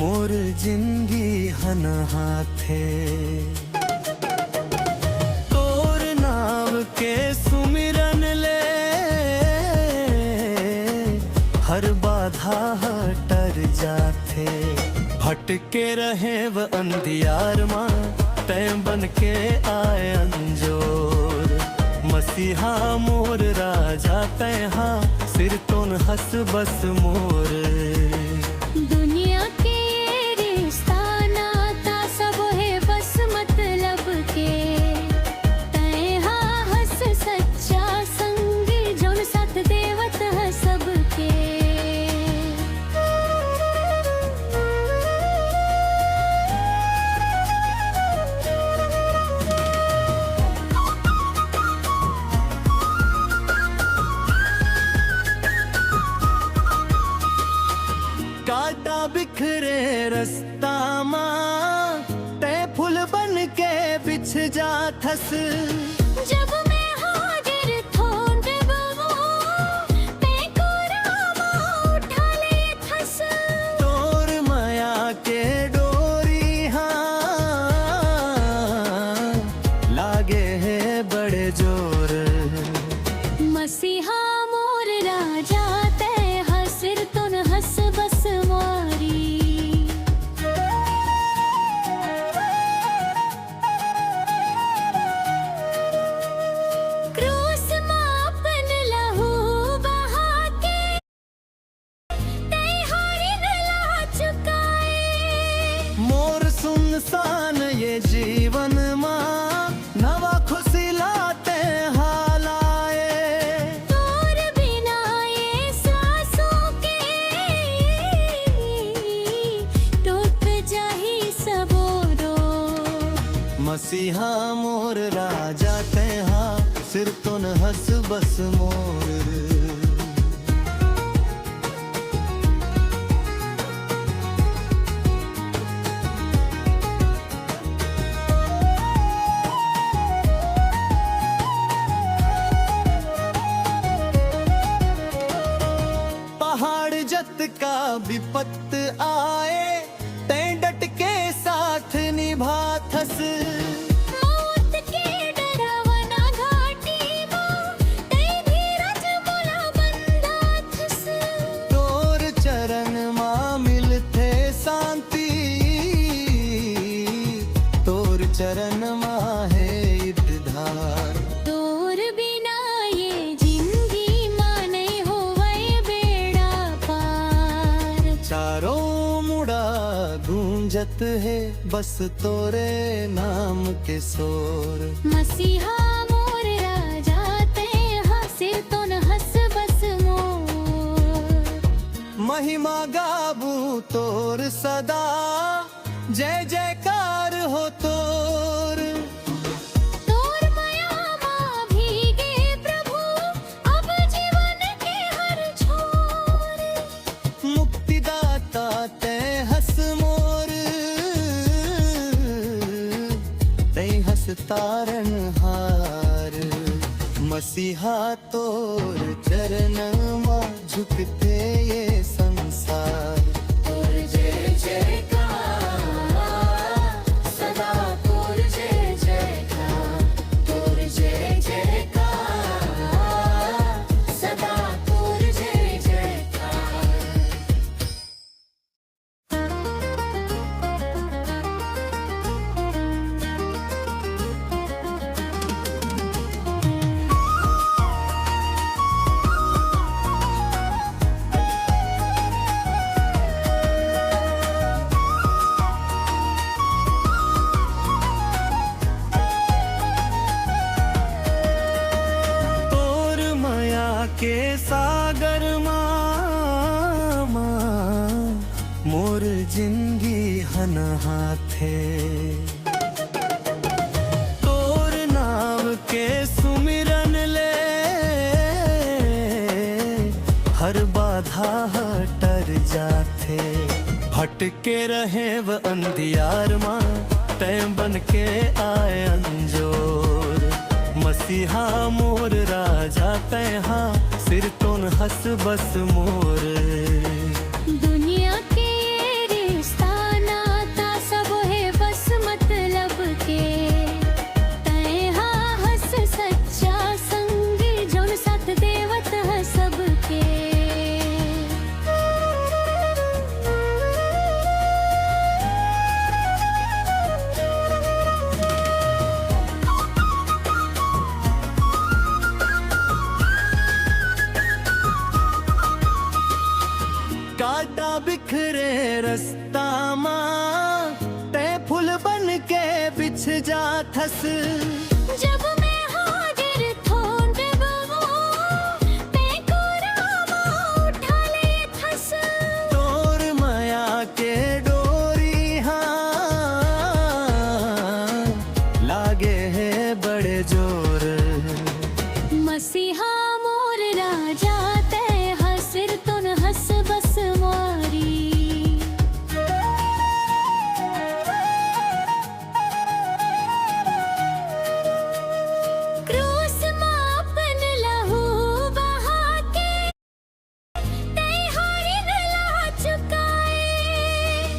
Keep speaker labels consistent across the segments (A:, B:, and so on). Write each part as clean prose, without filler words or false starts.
A: मोर जिंदगी हन हाथे। तोर नाम के सुमिरन ले हर बाधा हटर जाथे। भटके रहे व अंधियार माँ तय बन के आए अंजोर। मसीहा मोर राजा तैहा सिर तुन हस बस मोर।
B: दुनिया के रिश्ता नाता सब है बस मतलब के। तैहा हस सच्चा संगी जोन साथ देवत है सबके।
A: काटा बिखरे रास्ता माँ तय फूल बन के बिछ जा थस।
B: जब मैं हाजिर थोन देबो तय को रामा उठा ले थस।
A: तोर माया के डोरी हाँ लागे है बड़े जोर।
B: मसीहा मोर राजा तय हसिर तुन हस बस मारी। क्रूस मापन लहू बहा के तय हारी ला चुकाए।
A: मोर सुनसान ये जीवन माँ नवा खुशी लाते हालाए।
B: तोर बिना ये सांसों के टूट जाही सबोरो।
A: मसीहा मोर राजा तैहा सिर तुन हस बस मोर। पहाड़ जत का विपत्त आए तय डट के साथ निभा थस।
B: मौत के डरावना घाटी माँ तय धीरज मोला बंदा थस।
A: तोर चरण माँ मिलते शांति। तोर चरण माँ है धार।
B: तोर बिना ये जिंदगी माँ नहीं होवे बेड़ा पार।
A: चारों मुड़ा गूंजत है बस तोरे नाम के शोर।
B: मसीहा मोर राजा तय हसिर तुन हस बस मोर।
A: महिमा गाबू तोर सदा जय जयकार हो तोर।
B: तोर माया माँ भीगे प्रभु अब जीवन के हर छोर।
A: मुक्तिदाता तय हस मोर तय हस तारन हार। मसीहा तोर चरण माँ झुकते ये संसार।
B: तोर जय जयकार सदा तोर जय जयकार। तोर जय जयकार सदा तोर जय जयकार।
A: तोर माया के सागर माँ मोर जिंदगी हन हाथे। तोर नाम के सुमिरन ले हर बाधा हटर जाथे। भटके रहे व अंधियार माँ तय बन के आए अंजोर। मसीहा मोर राजा तैहा सिर तुन हस बस मोर।
B: दुनिया के रिश्ता
A: जाथस।
B: जब मैं हाजिर थोन पे बवो पे कोरामा उठा ले थस।
A: तोर माया के डोरी हाँ लागे है बड़े जोर।
B: मसीहा मोर राजा तय हसिर तुन हस बस मारी। क्रूस मापन लहू बहा के तय हरिन ला चुकाए।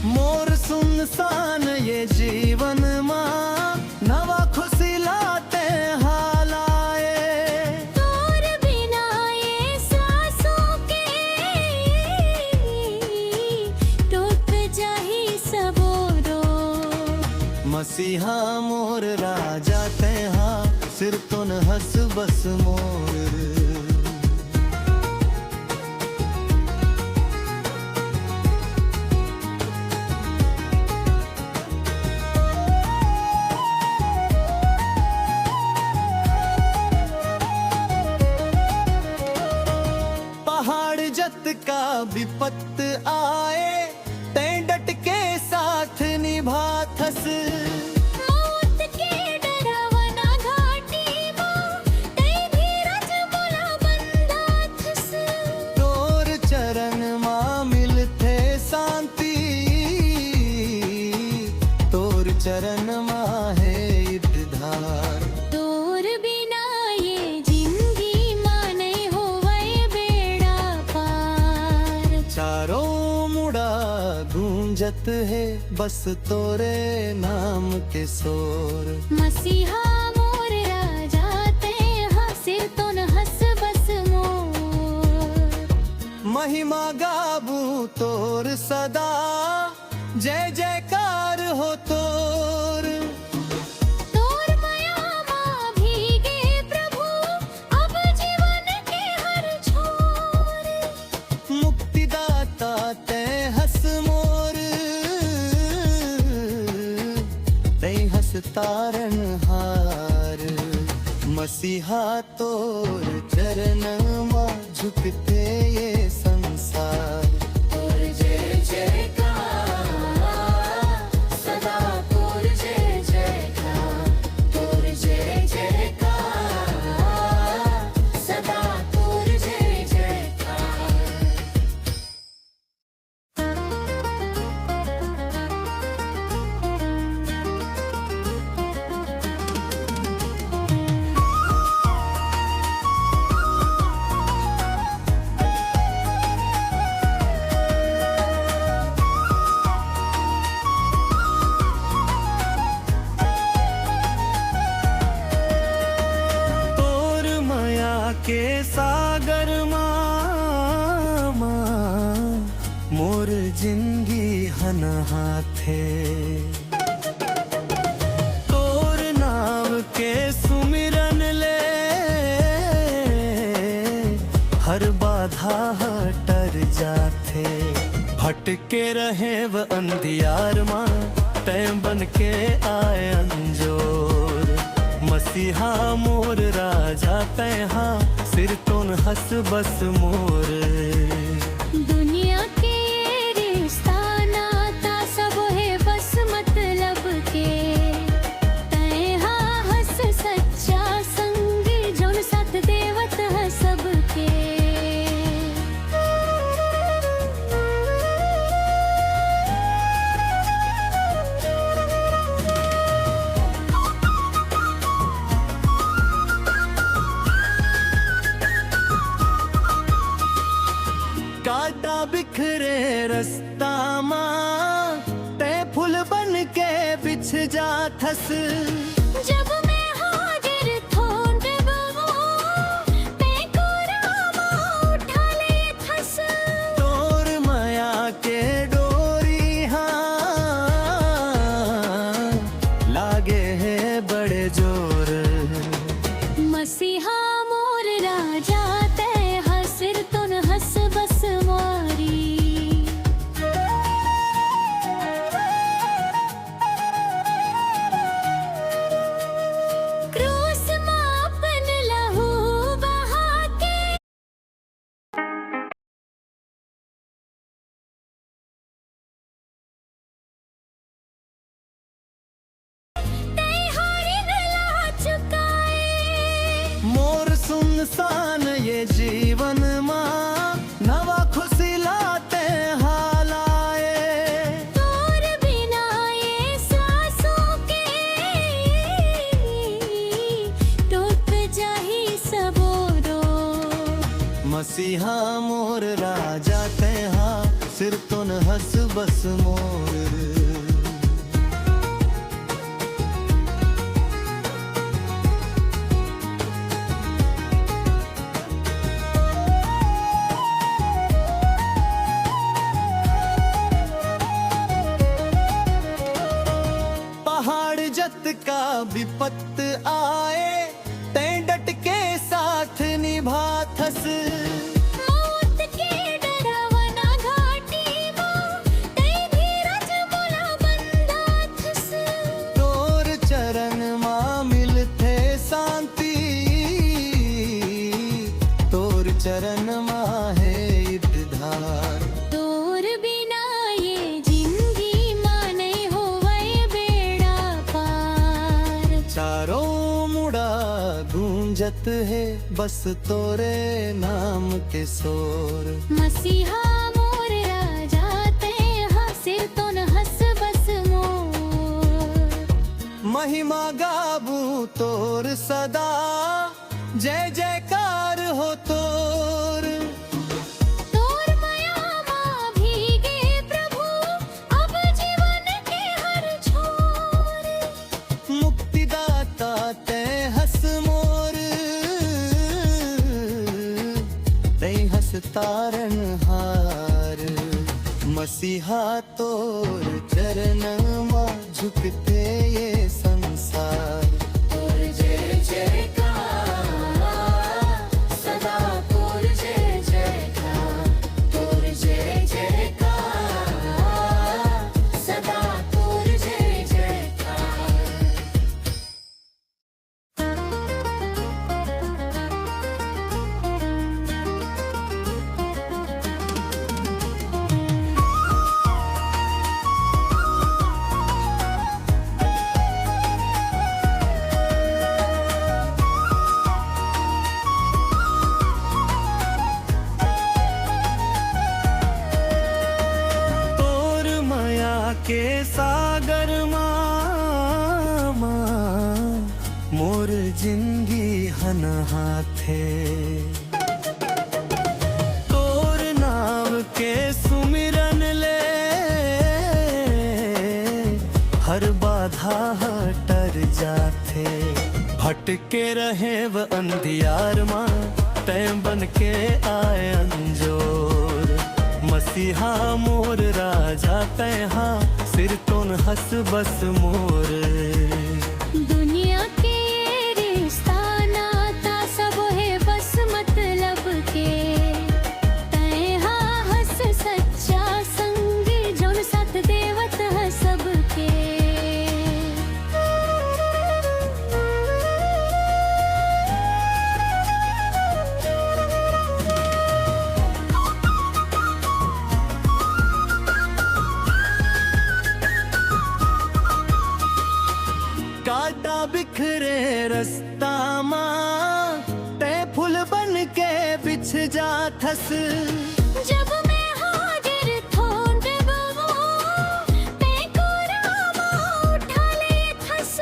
A: मोर सुनसान ये जीवन माँ नवा खुशी लाते हालाए।
B: तोर बिना ये सांसों के टूट जाही सबोरो।
A: मसीहा मोर राजा तेहा सिर तुन हस बस मोर। पहाड़ जत का विपत्त आए तै डट के साथ निभाथस।
B: मौत के डरावना घाटी मां तै धीरज बोला बंदा थस।
A: तोर चरण माँ मिलते शांति, तोर चरण माँ है धार।
B: तोर बिना ये जिंदगी मां नहीं होवे बेड़ा पार।
A: चारों मुड़ा गूंजत है बस तोरे नाम के शोर।
B: मसीहा मोर राजा तय हसिर तुन हस बस मोर।
A: महिमा गाबू तोर सदा जय जयकार हो तोर।
B: तोर माया मां भीगे प्रभु अब जीवन के हर छोर।
A: मुक्तिदाता तै हस मोर, तै हस तारन हार। मसीहा तोर चरण माँ झुकते ये संसार।
B: तोर जय जयकार सदा तोर जय जयकार। तोर जय जयकार सदा तोर जय जयकार।
A: तोर माया के सागर माँ मोर जिंदगी हन हाथे। तोर नाम के सुमिरन ले हर बाधा हटर जाथे। भटके रहे व अंधियार माँ तै बन के आए अंजोर। मसीहा मोर राजा तैहा सिर तुन हस बस मोर।
B: दुनिया के रिश्ता नाता सब है बस मतलब के। तैहा हस सच्चा संग जोन साथ देवत है सबके।
A: काटा बिखरे रास्ता माँ तै फूल बन के बिछ जाथस।
B: जब मैं हाजिर थोन पे बवो पे कोरामा उठा ले थस।
A: तोर माया के डोरी हाँ लागे है बड़े जोर।
B: मसीहा मोर राजा तय हसिर तुन हस बस मारी।
A: मसीहा मोर राजा तैहा सिर तुन हस बस मोर। पहाड़ जत का विपत्त आए तै डट के साथ निभाथस।
B: मौत के डरावना घाटी मां तै धीरज मोला बंधाथस।
A: तोर चरण मां मिलथे शांति, तोर चरण मां है धार।
B: तोर बिना ये जिंदगी मां नहीं होवै बेड़ा पार।
A: चारों मुड़ा गूंजत है बस तोरे नाम के शोर।
B: मसीहा मोर राजा तैहा सिर तुन हस बस मोर।
A: महिमा गाबू तोर सदा, जय जयकार हो तोर।
B: तोर माया मां भीगे प्रभु अब जीवन के हर छोर।
A: मुक्तिदाता तै हस मोर, तै हस तारन हार। मसीहा तोर चरण मां झुकते ये संसार।
B: तोर जय जयकार सदा तोर जय जयकार। तोर जय जयकार सदा तोर जय जयकार।
A: तोर माया के सागर मां मोर जिंदगी हन हाथे। तोर नाम के सुमिरन ले हर बाधा हटर जाथे। भटके रहे व अंधियार मां तै बन के आए अंजोर। मसीहा मोर राजा तैहा सिर तुन हस बस मोर।
B: दुनिया के रिश्ता नाता सब है बस मतलब के। तैहा हस सच्चा संग जौन साथ देवत है सबके।
A: काटा बिखरे रास्ता मां तै फूल बन के बिछ जाथस।
B: जब मैं हाजिर थोन देबो तै कोरा मां उठा ले थस।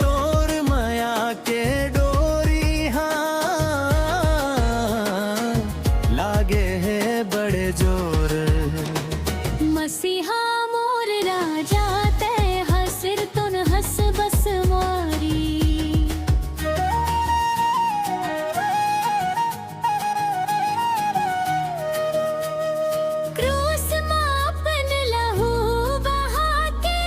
A: तोर माया के डोरी लागे है बड़े जोर।
B: मसीहा मोर राजा तैहा सिर तुन हस बस मोरी। क्रूस मां अपन लहू बहा के।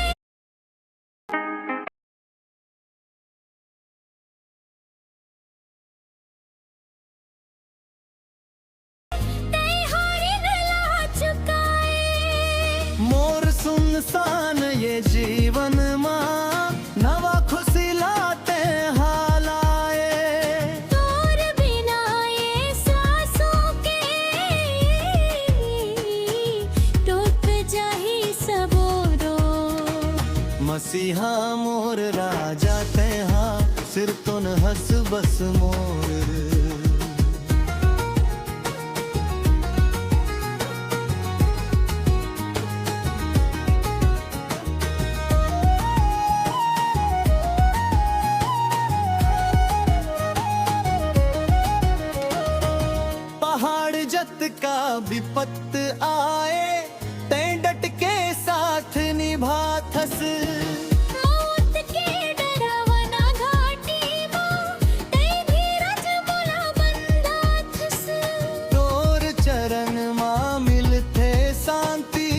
B: तै हारी गला चुकाए।
A: मोर सुनसान ये जीवन मां नवा खुशी लाते हालाए।
B: तोर बिना ये सांसों के टूट जाही सबोरो।
A: मसीहा मोर राजा तैहा सिर तुन हस बस मोर। थस।
B: मौत के डरावना घाटीમાં તે ધીરજ બોલા બંધા થસ।
A: तोर चरण मां मिलते शांति,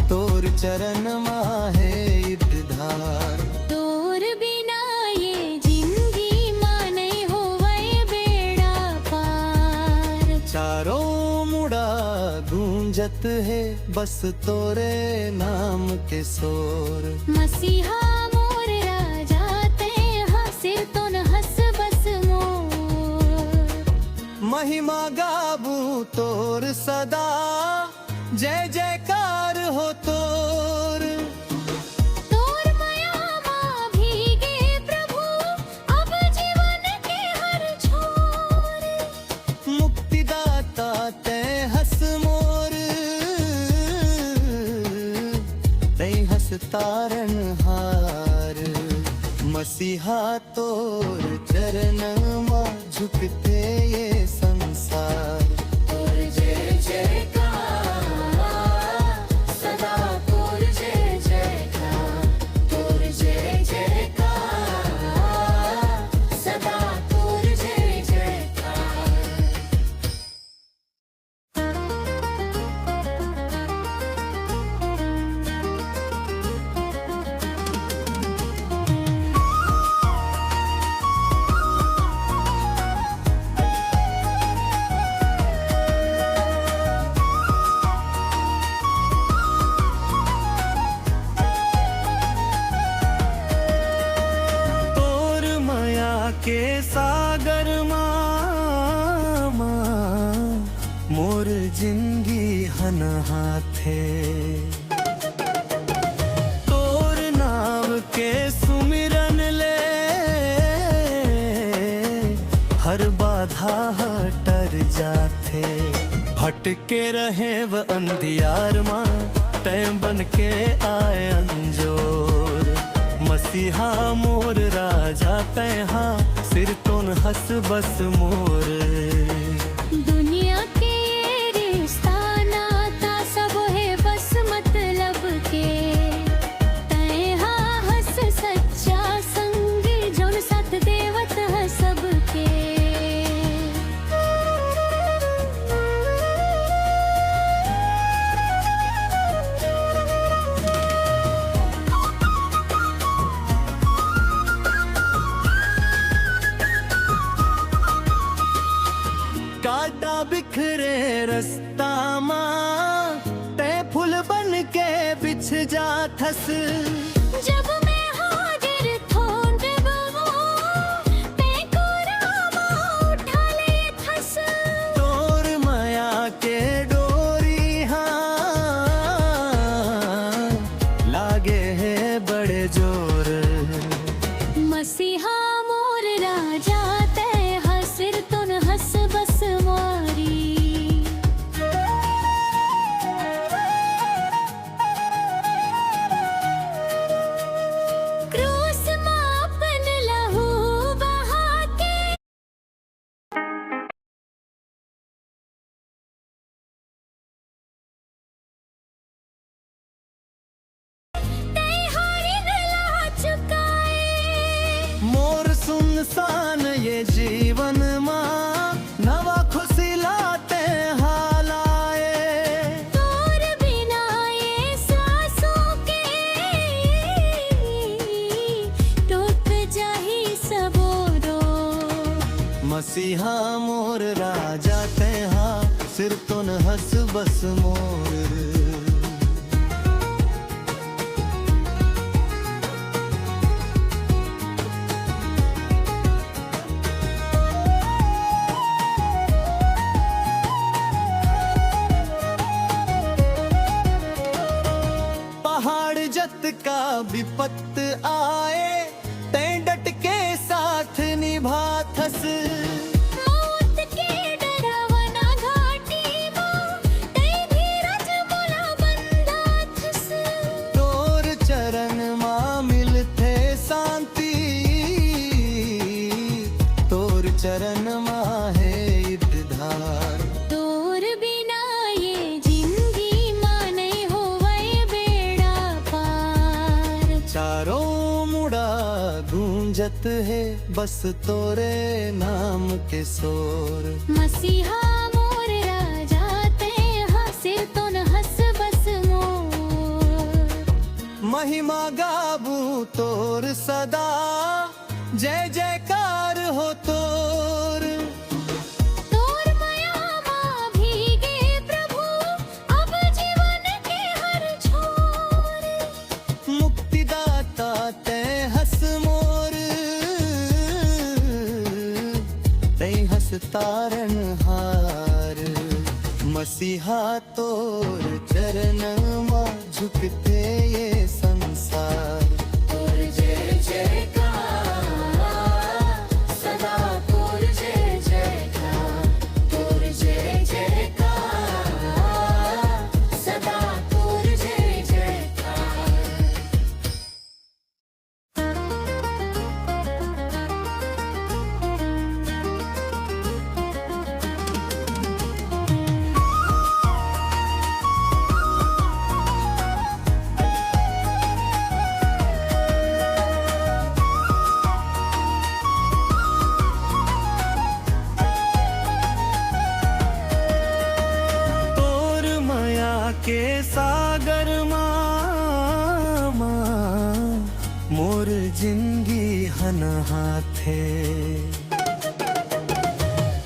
A: तोर चरण मां है ईदधार।
B: तोर बिना ये जिंदगी માં નહીં હોવાય બેડા પાર।
A: चारों मुड़ा गूंजत है बस तोरे नाम के शोर।
B: મસીહા મોર રાજા તે હાસિર તો ન હસ બસ મોર।
A: महिमा गाबू तोर सदा, जय जयकार हो तोर।
B: तोर मायाમાં ભીગે પ્રભુ अब जीवन के हर छोर।
A: मुक्तिदाता ते हस मोर, ते हस तारन हार। मसीहा तोर चरण मां झुकते ये संसार।
B: तोर जय जयकार सदा तोर जय जयकार। तोर जय जयकार सदा तोर जय जयकार।
A: तोर माया के सागर मां मोर जिंदगी हन हाथे। तोर नाम के सुमिरन ले हर बाधा हटर जाथे। भटके रहे व अंधियार मां तै बन के आए अंजोर। मसीहा मोर राजा तैहा सिर तोन हस बस मोर।
B: दुनिया के रिश्ता नाता सब है बस मतलब के। तैहा हस सच्चा संग जोन साथ देवत है सबके।
A: काटा बिखरे रास्ता मां ते फूल बन के बिछ जा थस।
B: जब मैं हाजिर थोंद बहू ते कोरामा उठा ले थस।
A: तोर माया के डोरी लागे है बड़े जोर।
B: मसीहा मोर राजा ते हसिर तो न हस बस मारी। क्रूस मां अपन लहू बहा के। ते हारी गला चुकाए।
A: मोर सुनसान ये जीवन मां नवा खुशी लाते हालाए।
B: तोर बिना ये सांसों के टूट जाही सबोरो।
A: मसीहा मोर राजा तैहा सिर तुन हस बस मोर। पहाड़ जत का विपत्त आए तै डट के साथ निभा थस।
B: मौत के डरावना घाटीમાં તે ધીરજ બોલા બંધા થસ।
A: तोर चरण मां मिलते शांति, तोर चरण मां है ईदधार।
B: तोर बिना ये जिंदगी માં નહીં હોવાય
A: गूंजत है बस तोरे नाम के सोर।
B: मसीहा मोर राजा तेहा सिर तो न हस बस मोर।
A: महिमा गाबू तोर सदा जय जयकार हो तोर।
B: तोर माया मां भीगे प्रभु अब जीवन के हर छोर।
A: मुक्तिदाता ते हस मोर ते हस तारन हार। मसीहा तोर चरण मां झुकते ये संसार।
B: तोर जय जयकार सदा तोर जय जयकार। तोर जय जयकार सदा तोर जय जयकार।
A: तोर माया के सागर मां मोर जिंदगी हन हाथे।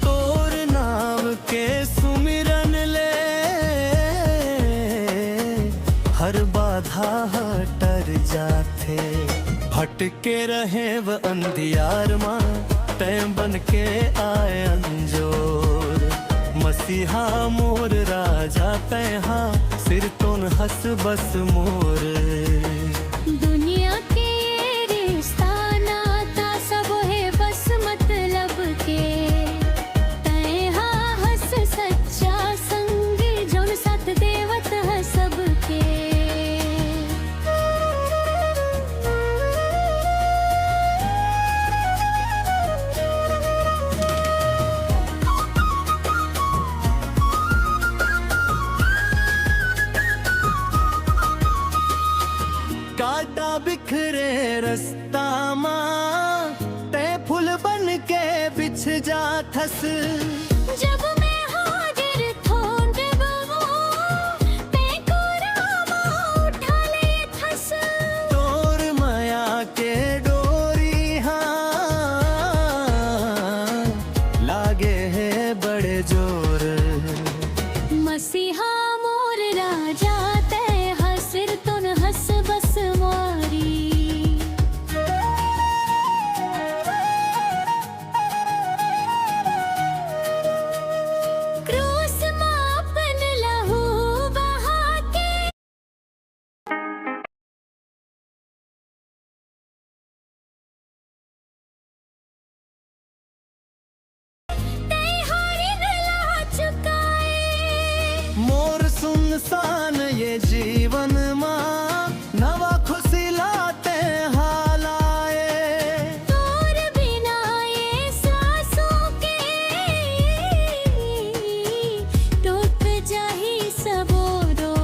A: तोर नाम के सुमिरन ले हर बाधा हटर जाथे। भटके रहे व अंधियार मां तैं बन के आए अंजोर। मसीहा मोर राजा तैहा सिर तुन हस बस मोर।
B: दुनिया के रिश्ता नाता सब है बस मतलब के। तैहा हस सच्चा संग जोन साथ देवत है सबके।
A: काटा बिखरे रास्ता मां ते फूल बन के बिछ जा थस।
B: जब मैं हाजिर थोंद बहू ते को रामा उठा ले थस।
A: तोर माया के डोरी हाँ लागे है बड़े जोर।
B: मसीहा मोर राजा तेहा सिर तुन हस बस मोरी। क्रूस मां अपन लहू बहा के। ते हारी न ला चुकाए।
A: मोर सुनसान ये जीवन मां नवा खुशी लाते हालाए।
B: तोर बिना ये सांसों के टूट जाही सबोरो।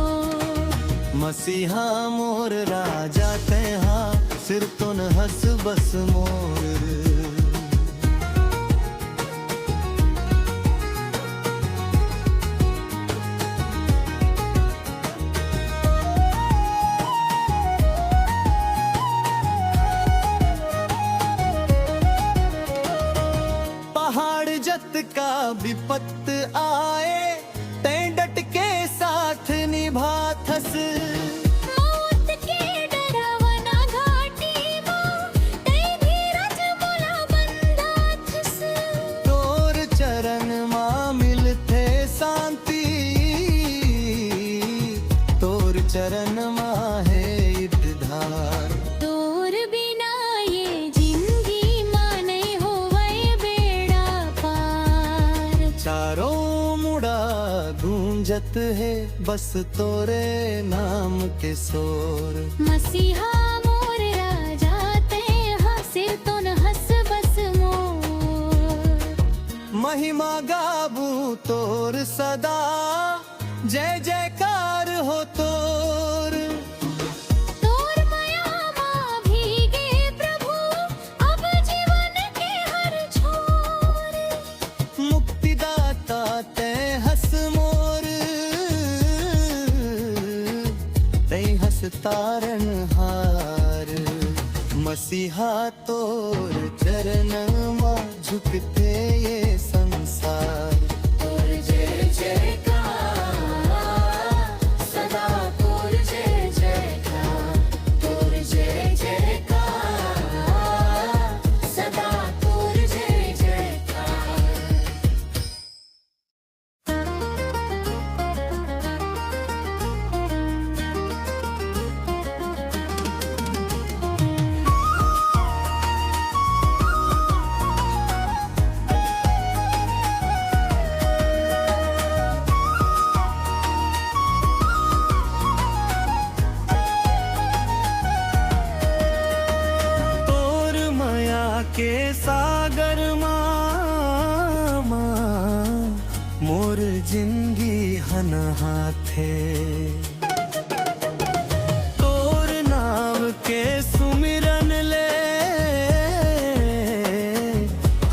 A: मसीहा मोर राजा तैहा सिर तुन हस बस मोर। पहाड़ जत का विपत्त आए तैं डट के साथ निभा थस।
B: मौत के डरावना घाटी मां ते धीरज बोला बंधा थस।
A: तोर चरण मां मिलथे शांति तोर चरण मां है धार।
B: तोर बिना ये जिंदगी मां नहीं होवे बेड़ा पार।
A: चारों मुड़ा गूंजत है बस तोरे नाम के सोर।
B: मसीहा मोर राजा तेहा सिर तो न हस बस मोर।
A: महिमा गाबू तोर सदा जय जयकार हो तोर।
B: तोर माया मां भीगे प्रभु अब
A: हस तारणहार। मसीहा तोर चरण मां झुकते ये संसार।
B: तोर जय जयकार सदा तोर जय जयकार। तोर जय जयकार सदा तोर जय जयकार।
A: तोर माया के सागर मां मोर जिंदगी हन हाथे। तोर नाम के सुमिरन ले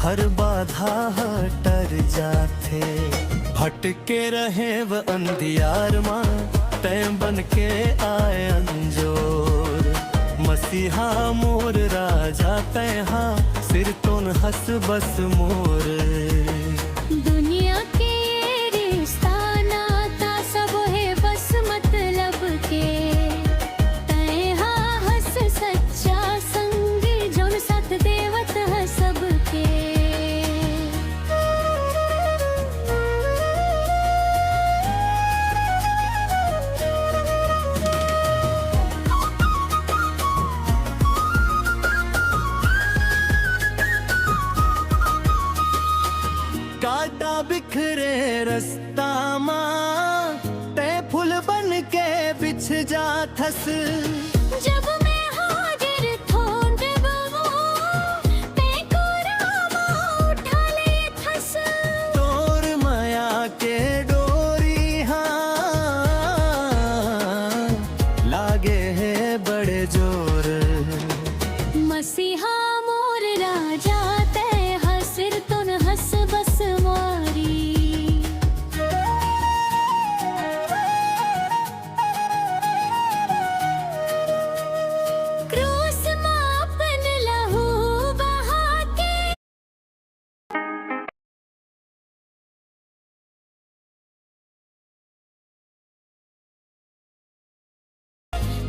A: हर बाधा हटर जाथे। भटके रहे व अंधियार मां तैं बन के आए अंजोर। मसीहा मोर राजा तैहा सिर तुन हस बस मोर।
B: दुनिया के रिश्ता नाता सब है बस मतलब के। तैहा हस सच्चा संग जोन साथ देवत है सबके।
A: काटा बिखरे रास्ता मां ते फूल बन के बिछ जाथस।
B: जब मैं हाजिर थोंद बहू ते कोरामा उठा ले थस।
A: तोर माया के डोरी लागे है बड़े जोर।
B: मसीहा मोर राजा तैहा सिर तुन हस बस मारी। क्रूस मां अपन लहू बहा के।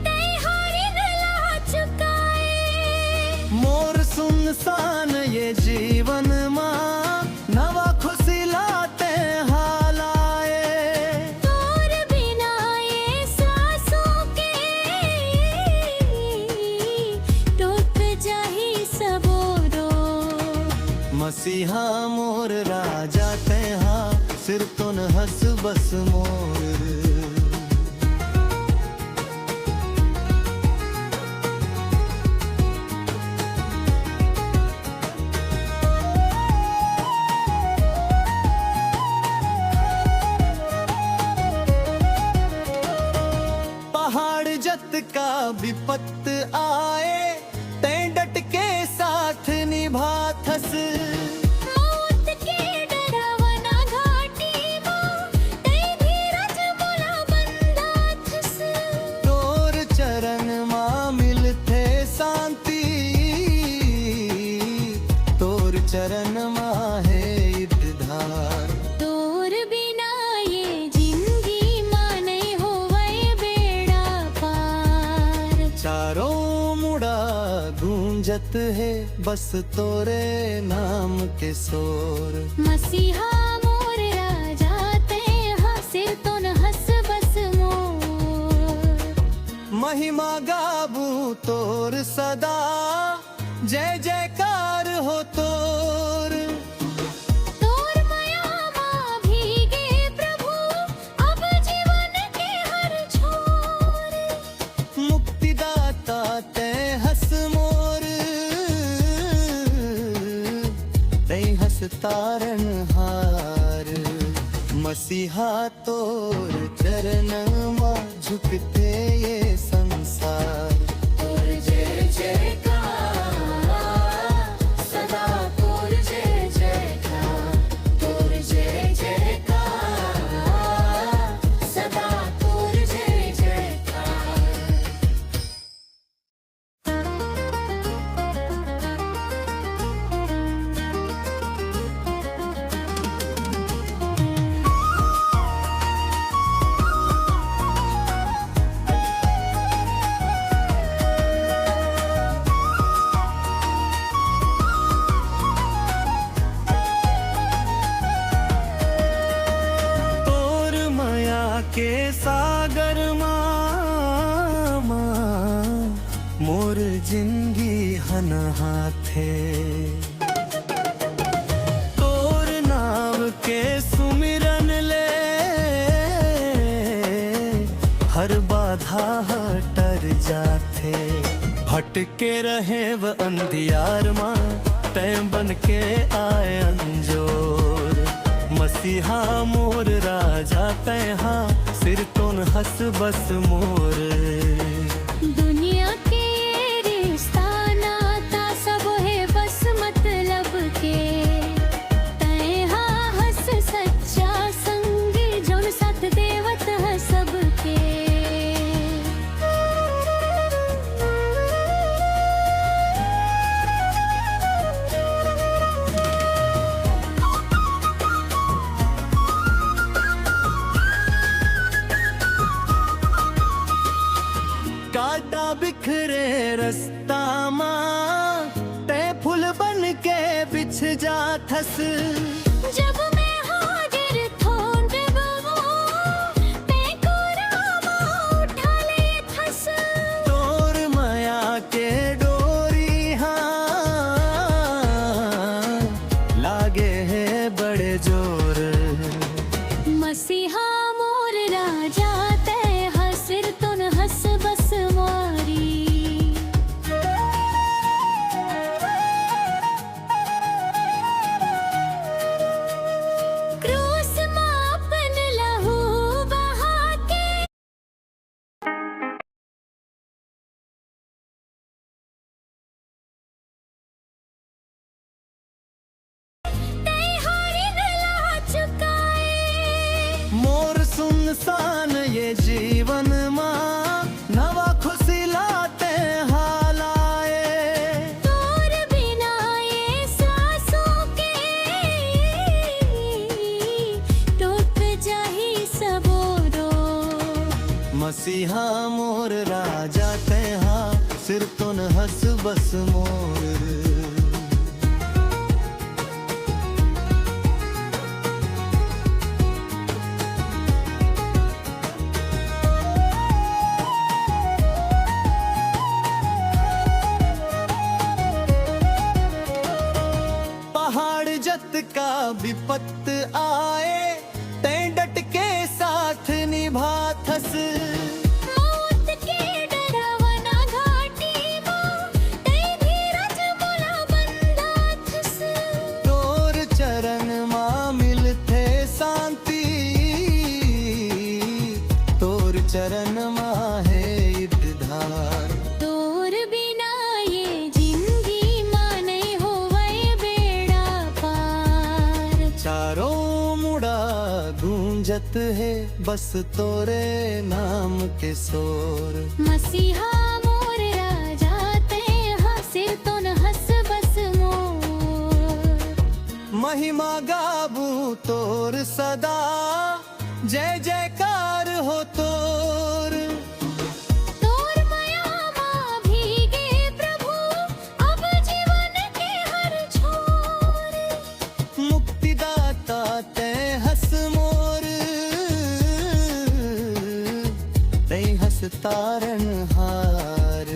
B: तैहा रिगला चुकाए।
A: मोर सुनसान ये जीवन मां नवा खुशी लाते हालाए।
B: तोर बिना ये सांसों के टूट जाही सबोरो।
A: मसीहा मोर राजा तैहा सिर तुन हस बस मोर। पहाड़ जत का विपत्त आए तैं डट के साथ निभाथस।
B: मौत के डरावना घाटी मां ते धीरज मोला बंधा थस।
A: तोर चरण मां मिलथे शांति। तोर चरण मां है धार।
B: तोर बिना ये जिंदगी मां नहीं होवे बेड़ा पार।
A: चारों मुड़ा गूंजत है बस तोरे नाम के शोर।
B: मसीहा मोर राजा तैहा सिर तुन हस बस मोर।
A: महिमा गाबू तोर सदा जय जयकार हो तोर।
B: तोर माया मां भीगे प्रभु अब जीवन के हर छोर।
A: मुक्तिदाता तैं हस मोर। तैं हस तारणहार। मसीहा तोर चरण मां झुकते ये संसार।
B: तोर जय जयकार सदा तोर जय जयकार। तोर जय जयकार सदा तोर जय जयकार।
A: जिंदगी हनहा थे। तोर नाव के सुमिरन ले हर बाधा हटर जाथे। भटके रहे व अंधियार माँ तय बन के आए अंजोर। मसीहा मोर राजा तैहा सिर तुन हस बस मोर।
B: दुनिया के रिश्ता नाता सब है बस मतलब के। तैहा हस सच्चा संगी जोन साथ देवत है सबके।
A: काटा बिखरे रास्ता माँ ते फूल बन के बिछ जा थस।
B: जब मैं हाजिर थों देवो ते कोरामा उठा ले थस।
A: तोर माया के डोरी हाँ लागे है बड़े जोर।
B: मसीहा मोर राजा तैहा सिर तुन हस बस मारी। क्रूस मापन लहू बहा के। तैहा ला चुकाए।
A: मोर सुनसान ये जीवन माँ नवा खुशी लाते हालाए।
B: तोर बिना ये सांसों के टूट जाही सबोरो।
A: मसीहा मोर राजा तैहा सिर तुन हस बस मोर। पहाड़ जत का विपत्त आए ते डट के साथ निभा थस।
B: मौत के डरावना घाटी माँ ते धीरज मोला बंधा थस।
A: तोर चरण माँ मिलथे शांति। तोर चरण माँ है धार।
B: तोर बिना ये जिंदगी माँ नहीं होवे बेड़ा पार।
A: चारों मुड़ा गूंजत है बस तोरे नाम के शोर।
B: मसीहा मोर राजा तैहा सिर तुन हस बस मोर।
A: महिमा गाबू तोर सदा जय जयकार हो तोर।
B: तोर माया माँ भीगे प्रभु अब जीवन के हर छोर।
A: मुक्तिदाता तय हस मोर तय हस तारन हार।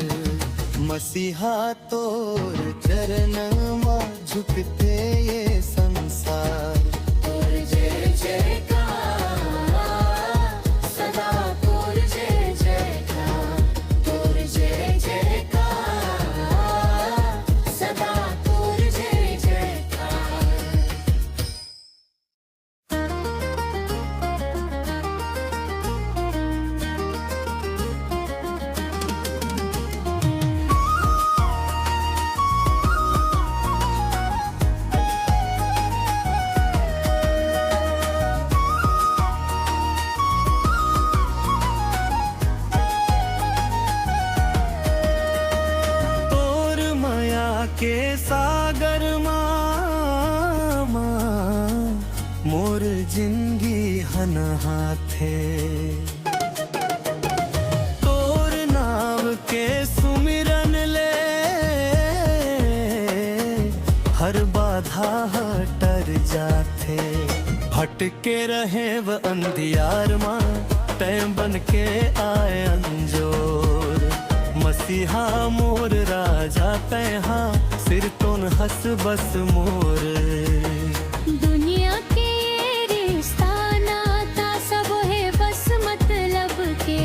A: मसीहा तोर चरण माँ झुकते ये संसार।
B: तोर जय जयकार सदा तोर जय जयकार। तोर जय जयकार सदा तोर जय जयकार।
A: के सागर माँ मोर जिंदगी हनहा थे। तोर नाव के सुमिरन ले हर बाधा हटर जाथे। भटके रहे व अंधियार माँ तय बन के आए अंजोर। मसीहा मोर राजा तैहा सिर तुन हस बस मोर।
B: दुनिया के रिश्ता नाता सब है बस मतलब के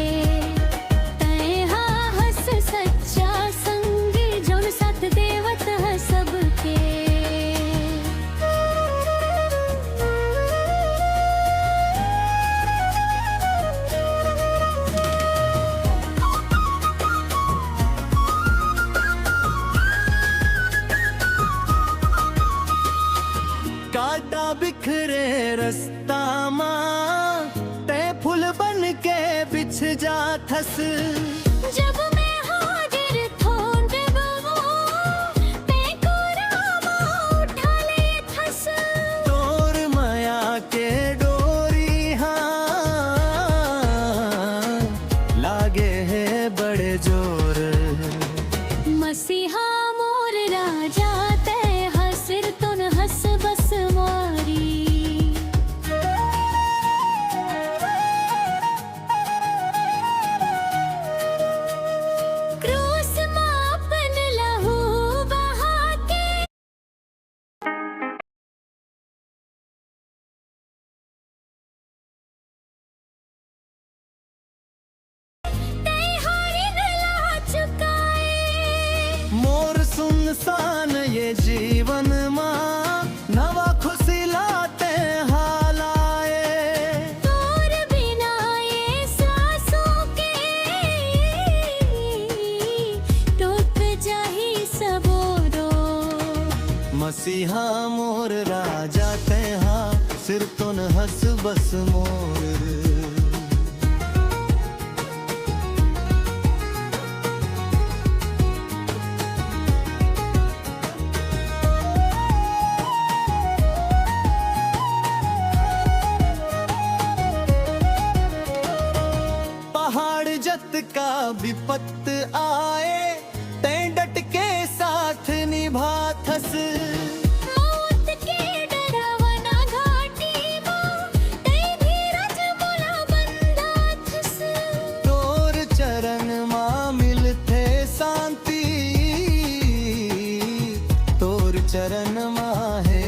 B: तैहा हस सच्चा संगी जोन साथ देवत है सबके।
A: काटा बिखरे रास्ता माँ ते फूल बन के बिछ जा थस।
B: जब मैं हाजिर थों देबो ते कोरामा उठा ले थस।
A: तोर माया के डोरी हाँ लागे है बड़े जोर।
B: मसीहा मोर राजा तैहा सिर तुन हस बस मारी। क्रूस मापन लहू बहा के तैहारी गला चुकाए।
A: मोर सुनसान ये जीवन माँ नवा खुशी लाते हालाए।
B: तोर बिना ये सांसों के टूट जाही सबोरो।
A: मसीहा मोर राजा तैहा सिर तुन हस बस मोर। पहाड़ जत का विपत्त आए ते डट के साथ निभा थस।
B: मौत के डरावना घाटी मां ते धीरज मोला बंदा थस।
A: तोर चरण माँ मिलते शांति तोर चरण माँ है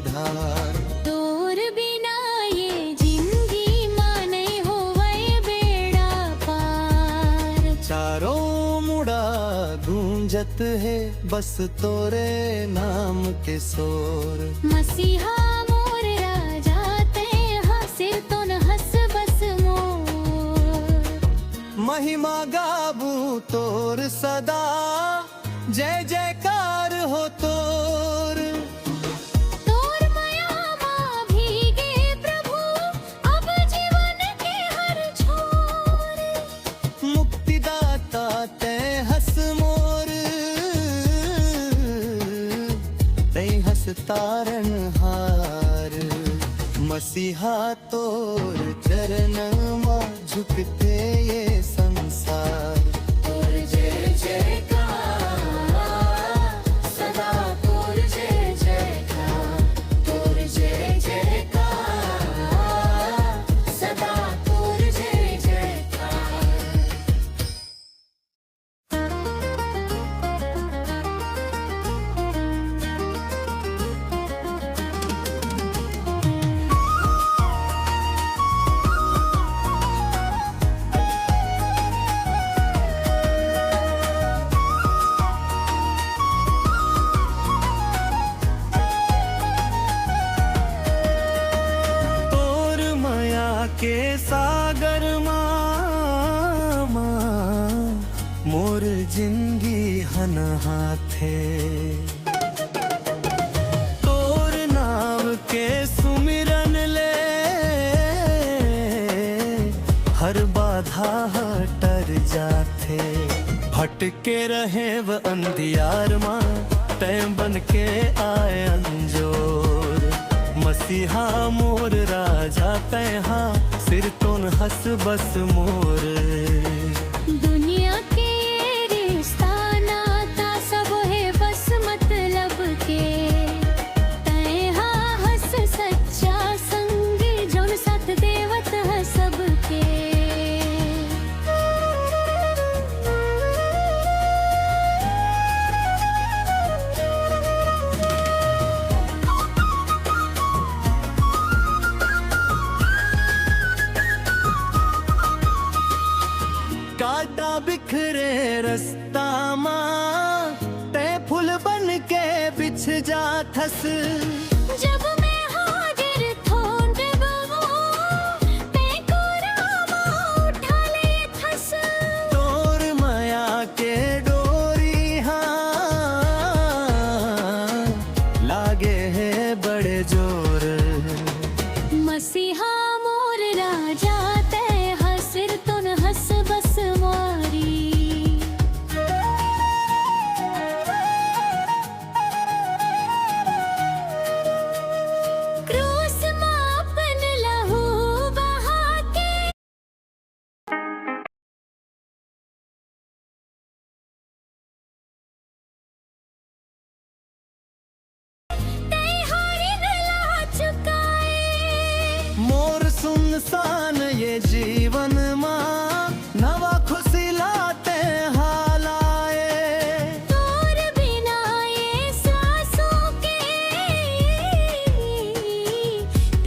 A: धार।
B: तोर बिना ये जिंदगी मां नहीं होवे बेड़ा पार।
A: चारों मुड़ा गूंजत है बस तोरे नाम के शोर।
B: मसीहा मोर राजा तैहा सिर तुन हस बस मोर।
A: महिमा गाबू तोर सदा जय जयकार हो तोर।
B: तोर माया मां भीगे प्रभु अब जीवन के हर छोर।
A: मुक्तिदाता ते हस मोर ते हस तारन हार। मसीहा तोर चरण माँ झुकते ये संसार।
B: तोर जय जयकार सदा तोर जय जयकार। तोर जय जयकार सदा तोर जय जयकार।
A: तोर माया के सागर माँ मोर जिंदगी हन हाथे। तोर नाम के सुमिरन ले हर बाधा हटर जाथे। भटके रहे व अंधियार माँ तय बन के आए अंजोर। मसीहा मोर राजा तैहा सिर तुन हस बस मोर।
B: दुनिया के रिश्ता नाता सब है बस मतलब के तैहा हस सच्चा संगी जोन साथ देवत है सबके।
A: बिखरे रास्ता मां ते फूल बन के बिछ जा थस
B: जब मैं हाजिर थोंड बवो ते कोरामा उठा ले थस
A: तोर माया के डोरी हाँ लागे है बड़े जोर
B: मसीहा मोर राजा ते हसिर तुन हस बस मारी क्रूस मापन लहू बहा के ते हारी ला चुकाए
A: मोर सुनसान ये जीवन मां नवा खुशी लाते हालाए
B: तोर बिना ये सांसों के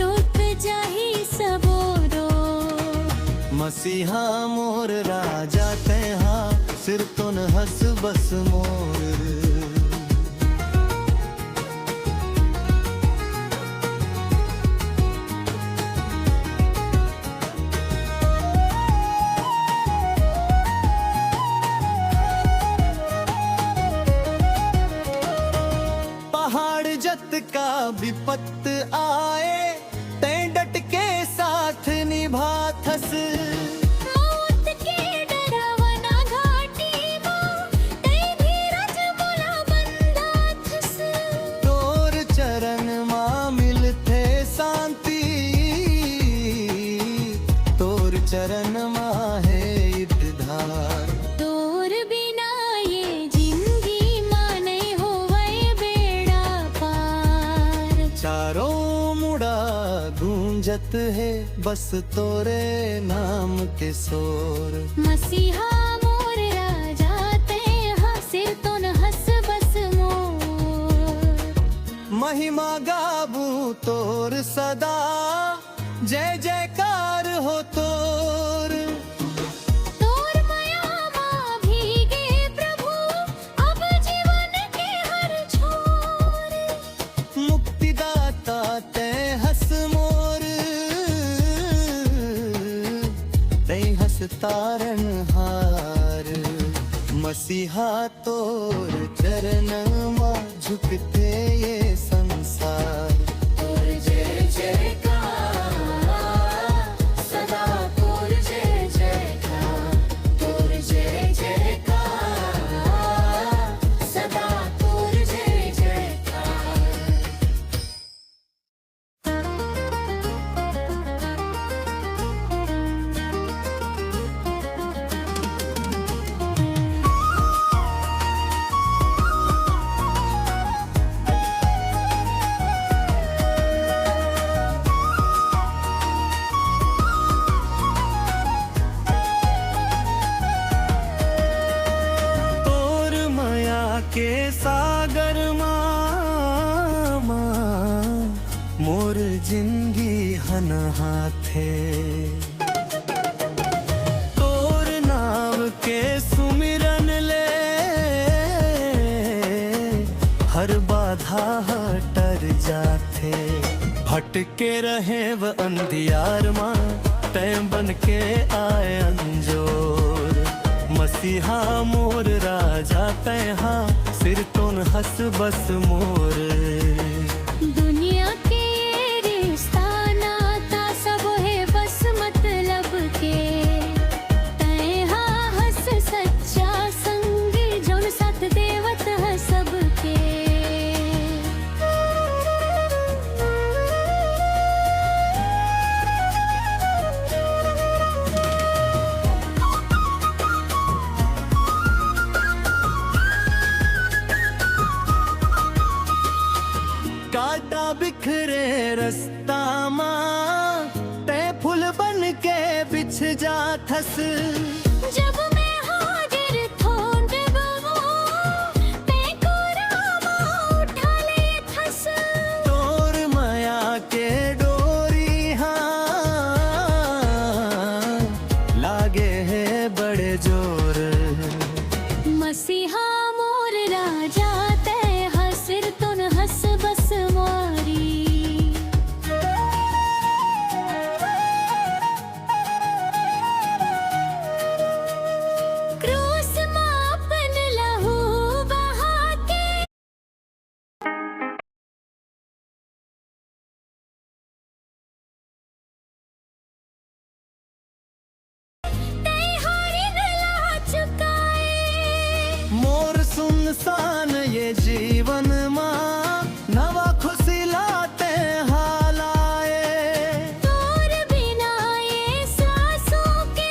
B: टूट जाही सबोरो
A: मसीहा मोर राजा तेहा सिर तुन हस बस मोर पहाड़ जत का विपत्त आए ते डट के साथ निभा थस
B: मौत के डरावना घाटी मां ते धीरज मोला बंधा थस
A: तोर चरण मां मिलते शांति तोर चरण मां है धार
B: तोर बिना ये जिंदगी मां नहीं होवे बेड़ा पार
A: चारों मुड़ा गूंजत है बस तोरे नाम के शोर
B: मसीहा मोर राजा ते हसिर तुन हस बस मोर
A: महिमा गाबू तोर सदा जय जयकार हो तोर
B: तोर माया मां भीगे प्रभु अब जीवन के हर छोर
A: मुक्तिदाता ते हस मोर ते हस तारन हार मसीहा तोर चरण मां झुकते ये संसार
B: तोर जय जयकार सदा तोर जय जयकार तोर जय जयकार सदा तोर जय जयकार
A: तोर माया के सागर मां मोर जिंदगी हन हाथे तोर नाम के सुमिरन ले हर बाधा हटर जाथे भटके रहे व अंधियार मां तय बन के आए अंजोर मसीहा मोर राजा तैहा सिर तुन हस बस मोर
B: दुनिया के रिश्ता नाता सब है बस मतलब के तैहा हस सच्चा संग जोन साथ देवत है सबके
A: काटा बिखरे रास्ता मां ते फूल बन के बिछ जा थस
B: जब मैं हाजिर थोंड बवो ते कोरामा उठा ले थस
A: तोर माया के डोरी हाँ लागे है बड़े जोर सुनसान ये जीवन माँ नवा खुशी लाते हालाए
B: तोर बिना ये सांसों के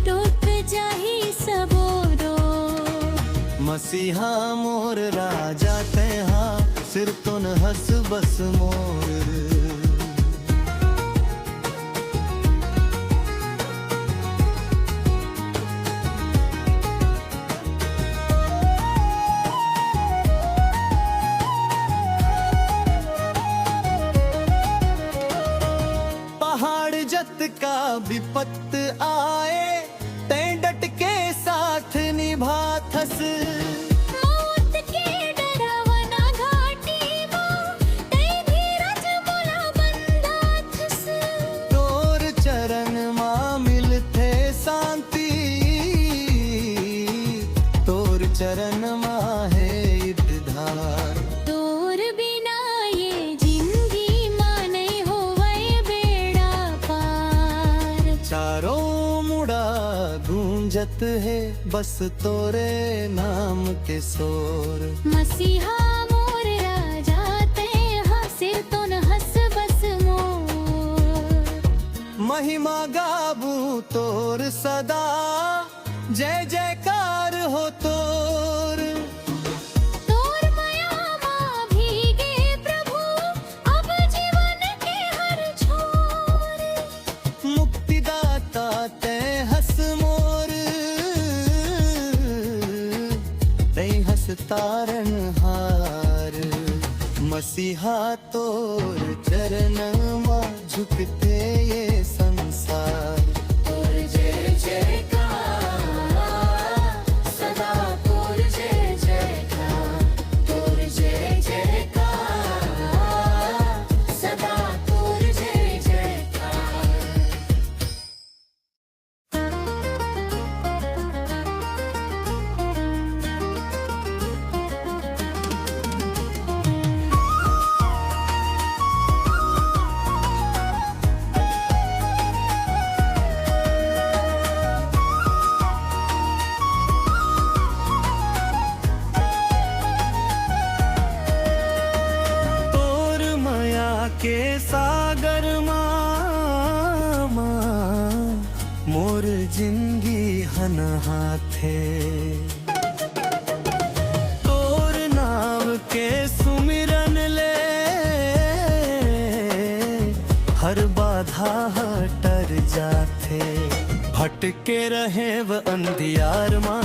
B: टूट जाही सबोरो
A: मसीहा मोर राजा तेहा सिर तुन हस बस मोर जत का विपत्त आए ते डट के साथ निभा थस
B: मौत के डरावना घाटी मां ते धीरज मोला बंदा थस
A: तोर चरण मां मिलते शांति तोर चरण मां है धार
B: तोर बिना ये जिंदगी मां नहीं होवे बेड़ा पार
A: चारों मुड़ा गूंजत है बस तोरे नाम के शोर
B: मसीहा मोर राजा ते सिर तुन हस बस मोर
A: महिमा गाबू तोर सदा जय जयकार हो तोर
B: तोर माया मां भीगे प्रभु अब जीवन के हर छोर
A: मुक्तिदाता ते हस मोर ते हस तारन हार मसीहा तोर चरण मां झुकते ये संसार
B: तोर जय जयकार सदा तोर जय जयकार तोर जय जयकार सदा तोर जय जयकार
A: तोर माया के सागर माँ मोर जिंदगी हन हाथे तोर नाम के सुमिरन ले हर बाधा हटर जाथे भटके रहे व अंधियार माँ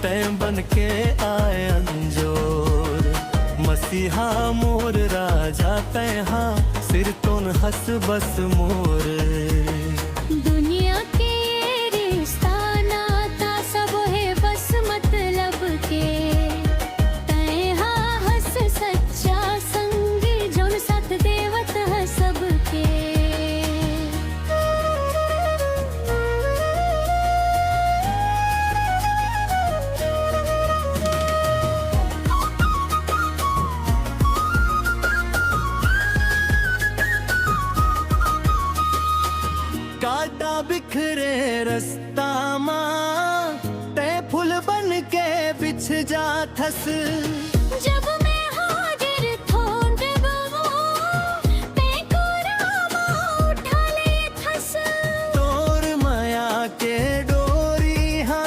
A: तै बन के आए अंजोर मसीहा मोर राजा तेहा सिर तुन हस बस मोर
B: दुनिया के रिश्ता नाता सब है बस मतलब के तैहा हस सच्चा संग जोन साथ देवत है सबके
A: काटा बिखरे रास्ता माँ ते फूल बन के बिछ जा थस
B: जब मैं हाजिर थोंड बवो ते कोरामा उठा ले थस
A: तोर माया के डोरी हाँ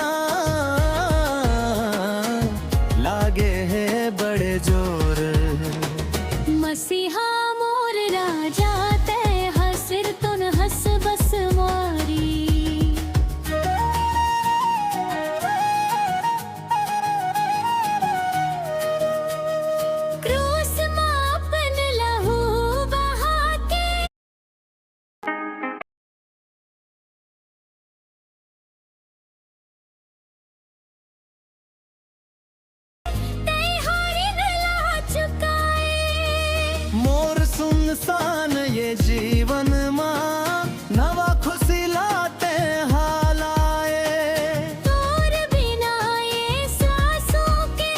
A: लागे है बड़े जोर
B: मसीहा मोर राजा ते सिर तुन हस बस मारी क्रूस मां अपन लहू बहा के ते हारी ला चुकाए
A: मोर सुनसान ये जीवन माँ नवा खुशी लाते हालाए
B: तोर बिना ये सांसों के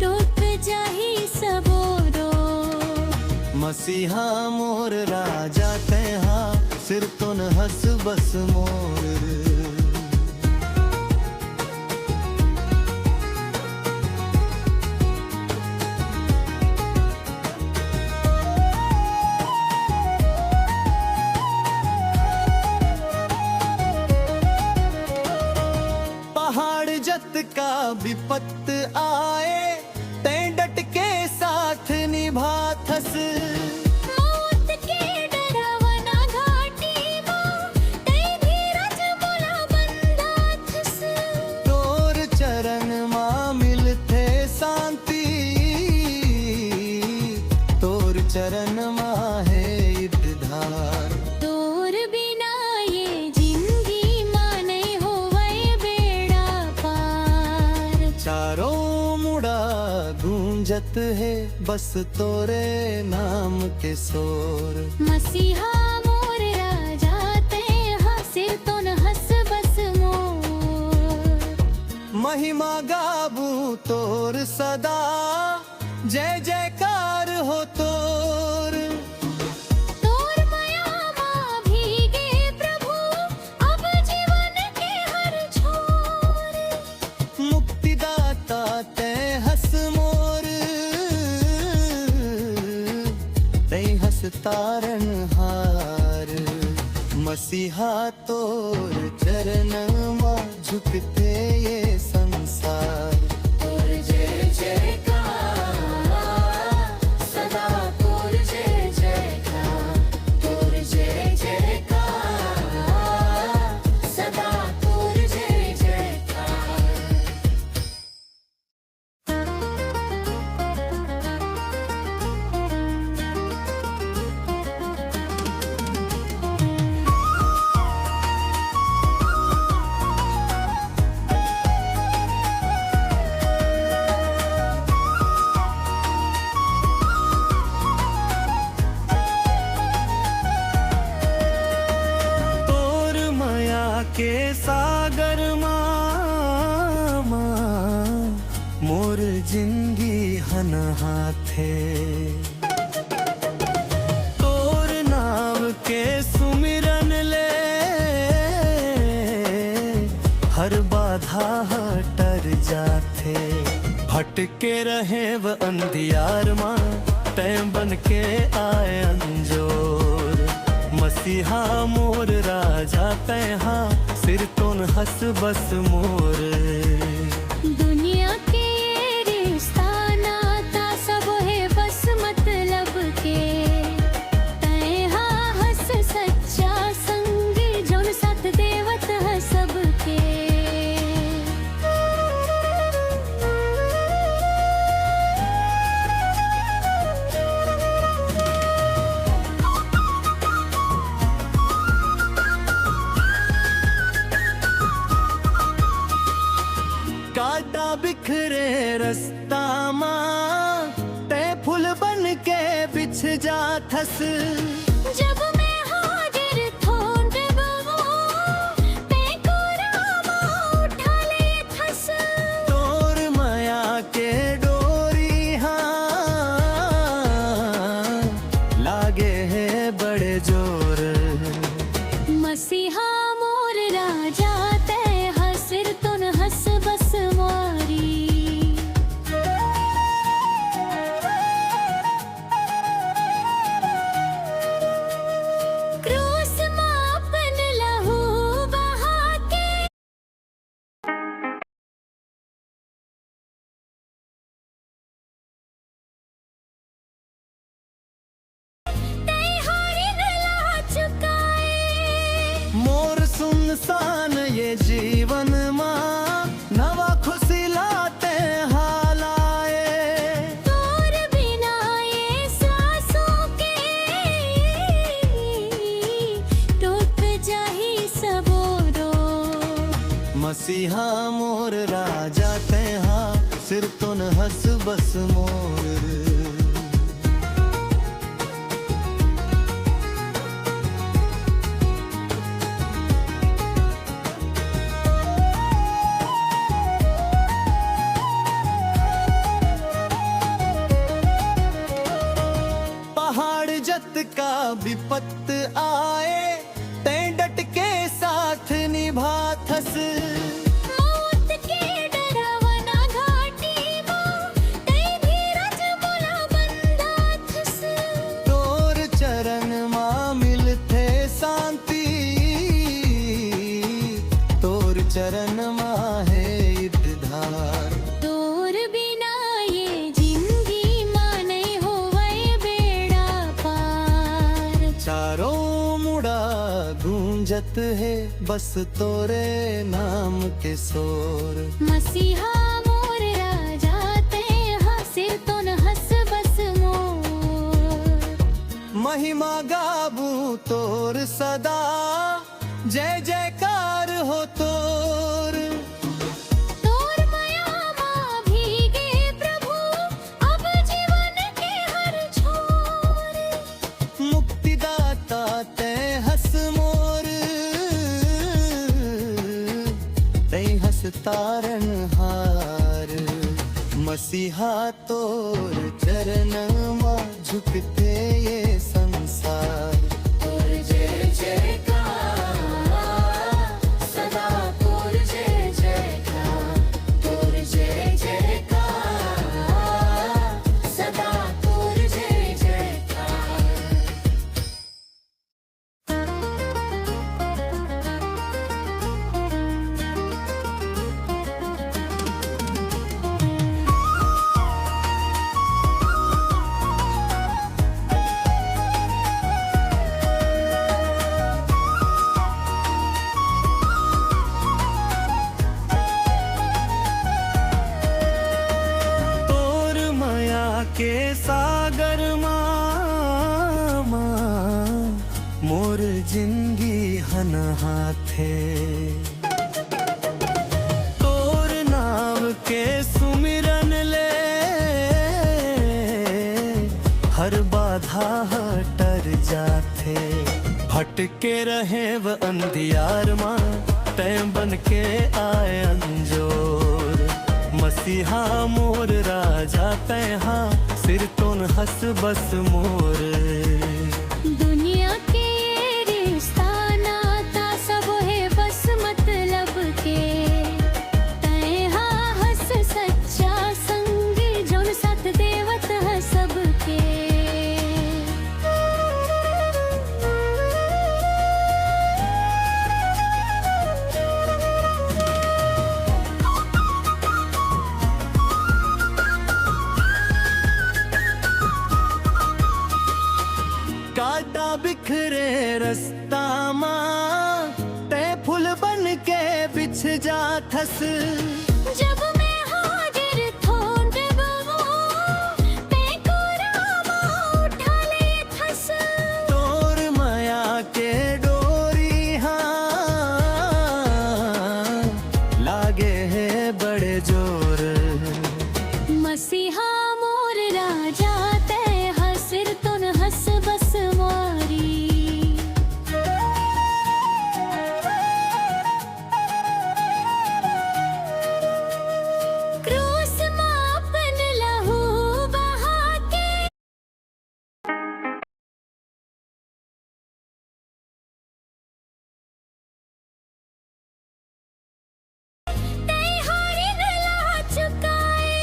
B: टूट जाही सबोरो
A: मसीहा मोर राजा तेहा सिर तुन हस बस मोर जत का विपत्त आए ते डट के साथ निभाथस।
B: मौत के डरावना घाटी मां ते धीरज मोला बंधाथस।
A: तोर चरण मां मिलथे शांति, तोर चरण मां है धार।
B: तोर बिना ये जिंदगी मां नहीं होवै बेड़ा पार।
A: चारों मुड़ा गूंजत है बस तोरे नाम के शोर।
B: मसीहा मोर राजा ते सिर तो न हंस बस मोर।
A: महिमा गाबू तोर सदा, जय जयकार हो तोर।
B: तोर माया मां भीगे प्रभु अब जीवन के हर छोर।
A: मुक्तिदाता ते हस मोर, ते हस तारन हार। मसीहा तोर चरण मां झुकते ये संसार।
B: तोर जय जयकार सदा, तोर जय जयकार, तोर जय जयकार सदा, तोर जय जयकार।
A: तोर माया के सागर मां मोर जिंदगी हन हाथे। तोर नाम के सुमिरन ले हर बाधा हटर जाथे। भटके रहे व अंधियार मां तैं बन के आए अंजोर। मसीहा मोर राजा तैहा सिर तुन हस बस मोर।
B: दुनिया के रिश्ता नाता सब है बस मतलब के। तैहा हस सच्चा संग जौन साथ देवत है सबके।
A: काटा बिखरे रास्ता मां ते फूल बन के बिछ जाथस।
B: जब मैं हाजिर थोंद बहूं ते कोरामा उठा ले थस।
A: तोर माया के डोरी हाँ लागे है बड़े जोर।
B: मसीहा मोर राजा ते सिर तो न हंस बस मारी। क्रूस मां अपन लहू बहा के। ते हारी न ला चुकाए।
A: मोर सुनसान ये जीवन मां नवा खुशी लाते हालाए।
B: तोर बिना ये सांसों के टूट जाही सबोरो।
A: मसीहा मोर राजा तैहा सिर तुन हस बस मोर। पहाड़ जत का विपत्त आए ते डट के साथ निभाथस।
B: मौत के डरावना घाटी मां ते धीरज मोला बंधाथस।
A: तोर चरण मां मिलथे शांति, तोर चरण मां है गूंजत है बस तोरे नाम के सोर।
B: मसीहा मोर राजा ते हाँ सिर तो न हंस बस मोर।
A: महिमा गाबू तोर सदा जय जयकार हो तोर।
B: तोर माया माँ भीगे प्रभु अब जीवन के हर छोर।
A: मुक्तिदाता ते हंस मोर ते हंस तारन हार। मसीहा तोर चरण माँ झुकते ये संसार।
B: तोर जय जयकार सदा तोर जय जयकार। तोर जय जयकार सदा तोर जय जयकार।
A: तोर माया के सागर माँ मोर जिंदगी हन हाथे। तोर नाम के सुमिरन ले हर बाधा हटर जाथे। भटके रहे व अंधियार माँ तय बन के आए अंजोर। मसीहा मोर राजा तय हाँ सिर तोन हंस बस मोर।
B: दुनिया के रिश्ता नाता सब है बस मतलब के। तय हाँ हंस सच्चा संग जोन साथ देवत है सबके।
A: काटा बिखरे रास्ता माँ ते फूल बन के बिछ जा थस।
B: जब मैं हाजिर थोंद बहूं ते कोरामा उठा ले थस।
A: तोर माया के डोरी हाँ लागे है बड़े जोर।
B: मसीहा मोर राजा ते हाँ सिर तो न हंस बस मारी। क्रूस माँ अपन लहू बहा के। ते हारी न ला चुकाए।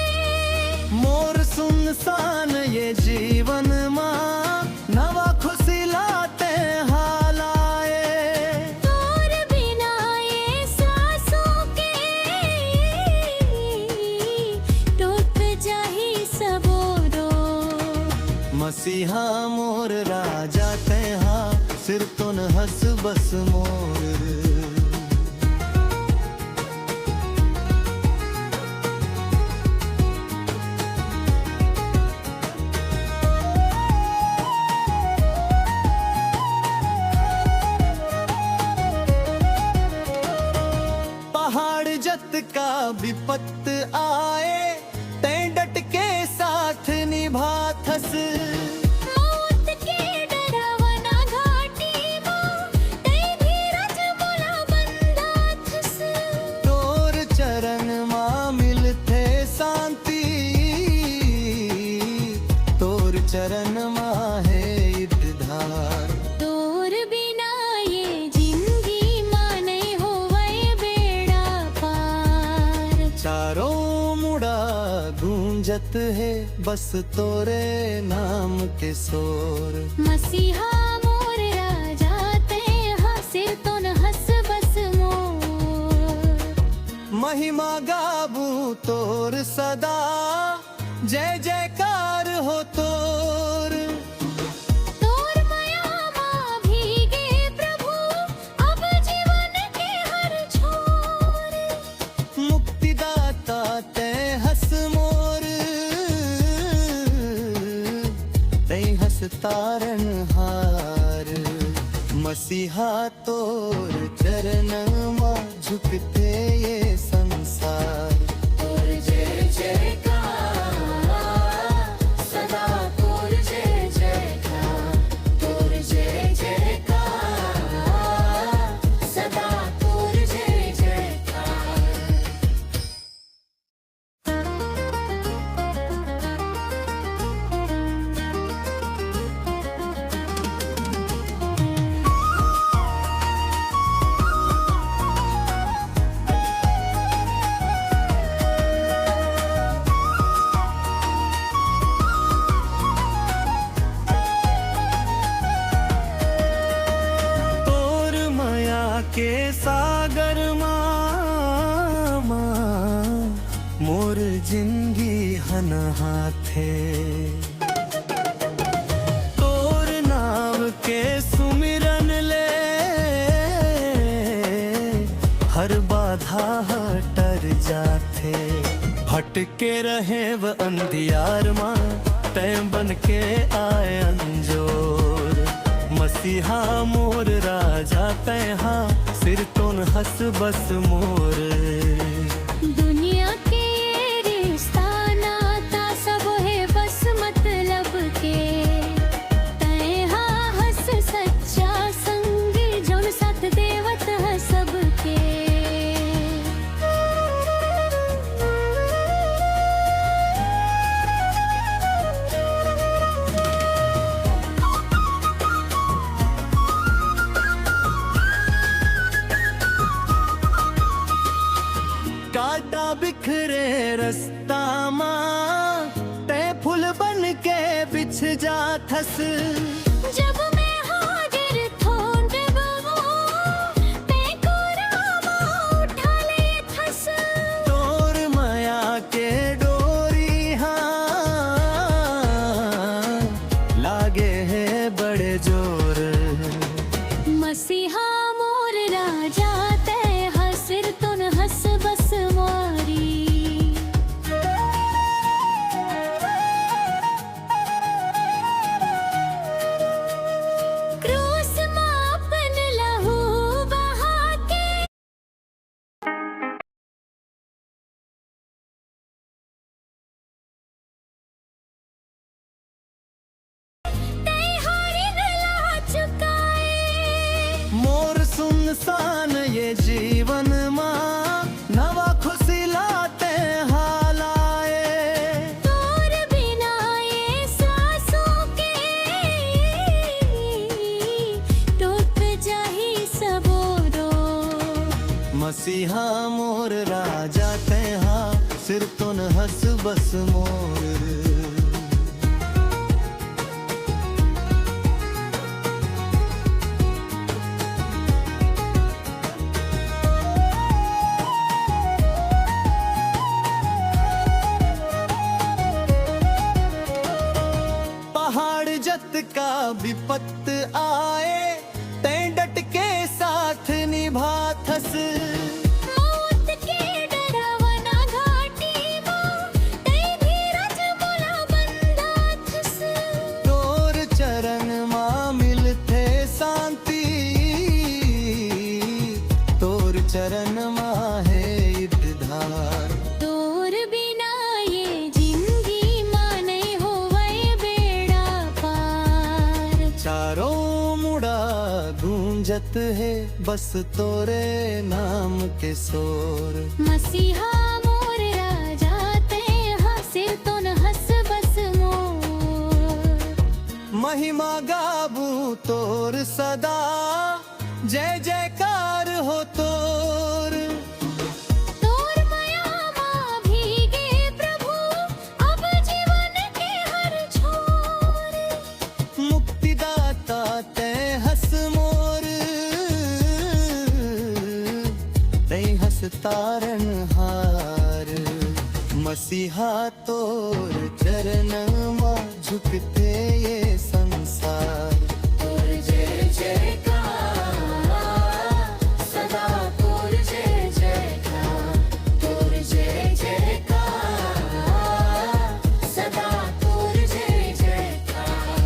A: मोर सुनसान ये जीवन माँ नवा खुशी लाते हालाए।
B: तोर बिना ये सांसों के टूट जाही सबोरो।
A: मसीहा मोर राजा ते हाँ सिर तो न हंस बस मोर। पहाड़ जत का विपत्त आए ते डट के साथ निभा थस।
B: मौत के डरावना घाटी माँ ते धीरज मोला बंधा थस।
A: तोर चरण माँ मिलते शांति तोर चरण माँ है धार।
B: तोर बिना ये जिंदगी माँ नहीं होवे बेड़ा पार।
A: चारों मुड़ा गूंजत है बस तोरे नाम के सोर।
B: मसीहा मोर राजा ते हाँ सिर तो न हंस बस मोर।
A: महिमा गाबू तोर सदा जय जयकार हो तोर।
B: तोर माया माँ भीगे प्रभु अब
A: झुकते ये संसार।
B: तोर जय जयकार, सदा तोर जय जयकार, तोर जय जयकार, सदा तोर जय जयकार।
A: तोर माया के सागर मामा मोर जिंदगी हन हाथे। तोर नाम के सुमिरन ले हर बाधा हटर जाथे। भटके रहे व अंधियार माँ तय बन के आए अंजोर। मसीहा मोर राजा तैहा सिर तुन हस बस मोर।
B: दुनिया के रिश्ता नाता सब है बस मतलब के, तैहा हस सच्चा संग जोन साथ देवत है सबके।
A: काटा बिखरे रास्ता माँ तय फूल बन के बिछ जा थस।
B: जब मैं हाजिर थोन बाबू ते को रामा उठा ले थस।
A: तोर माया के डोरी हाँ लागे है बड़े जोर।
B: मसीहा मोर राजा तय हसिर तुन हस बस मारी। क्रूस मां अपन लहू बहा के, तय हारी गला चुकाए।
A: मोर सुनसान ये जीवन माँ नवा खुशी लाते हालाए।
B: तोर बिना ये सांसों के टूट जाही सबोरो।
A: मसीहा मोर राजा तैहा सिर तुन हस बस मोर। पहाड़ जत का विपत्त आए तय डट के साथ निभा थस।
B: मौत के डरावना घाटी मां तय धीरज मोला बंधा थस।
A: तोर चरण माँ मिलते शांति। तोर चरण माँ है धार।
B: तोर बिना ये जिंदगी मां नहीं होवे बेड़ा पार।
A: चारों मुड़ा गूंजत है बस तोरे नाम के शोर।
B: मसीहा मोर राजा तय हसिर तुन हस बस मोर।
A: महिमा गाबू तोर सदा जय जयकार हो तोर।
B: तोर माया मां भीगे प्रभु अब जीवन के हर छोर।
A: मुक्तिदाता तय हस मोर। तय हस तारन हार। मसीहा तोर चरण माँ झुकते ये संसार।
B: तोर जय जयकार, सदा तोर जय जयकार, तोर जय जयकार, सदा तोर जय जयकार।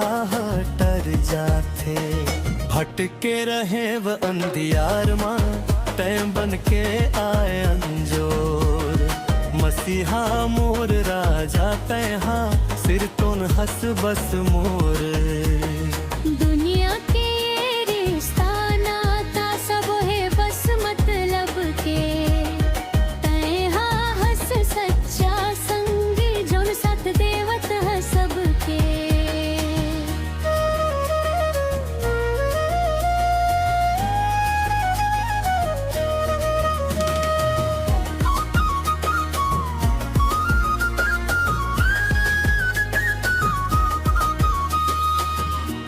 A: बाधा हटर जाथे। भटके रहे व अंधियार मां तय बन के आए अंजोर। मसीहा मोर राजा तैहा सिर तुन हस बस मोर।
B: दुनिया के रिश्ता नाता सब है बस मतलब के। तैहा हस सच्चा संगी जोन साथ देवत है सबके।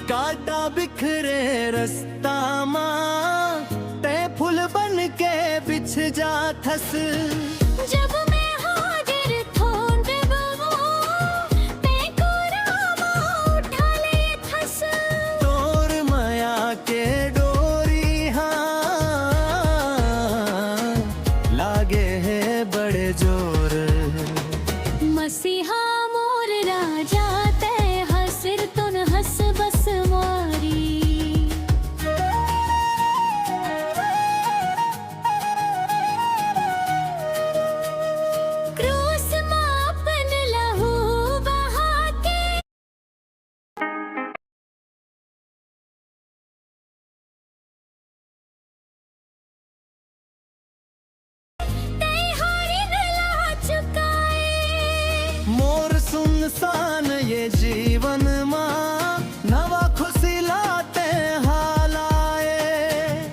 A: काटा बिखरे रास्ता मां ते फूल बन के बिछ जा थस।
B: जब मैं हाजिर थोन पे बबू ते को रामा उठा ले थस।
A: तोर माया के डोरी हाँ लागे है बड़े जोर।
B: मसीहा मोर राजा तैहा सिर तुन हस बस मारी। क्रूस मां अपन लहू बहा के। तैहा ऋण ला चुकाए।
A: मोर सुनसान ये जीवन मां नवा खुशी लाते हालाए।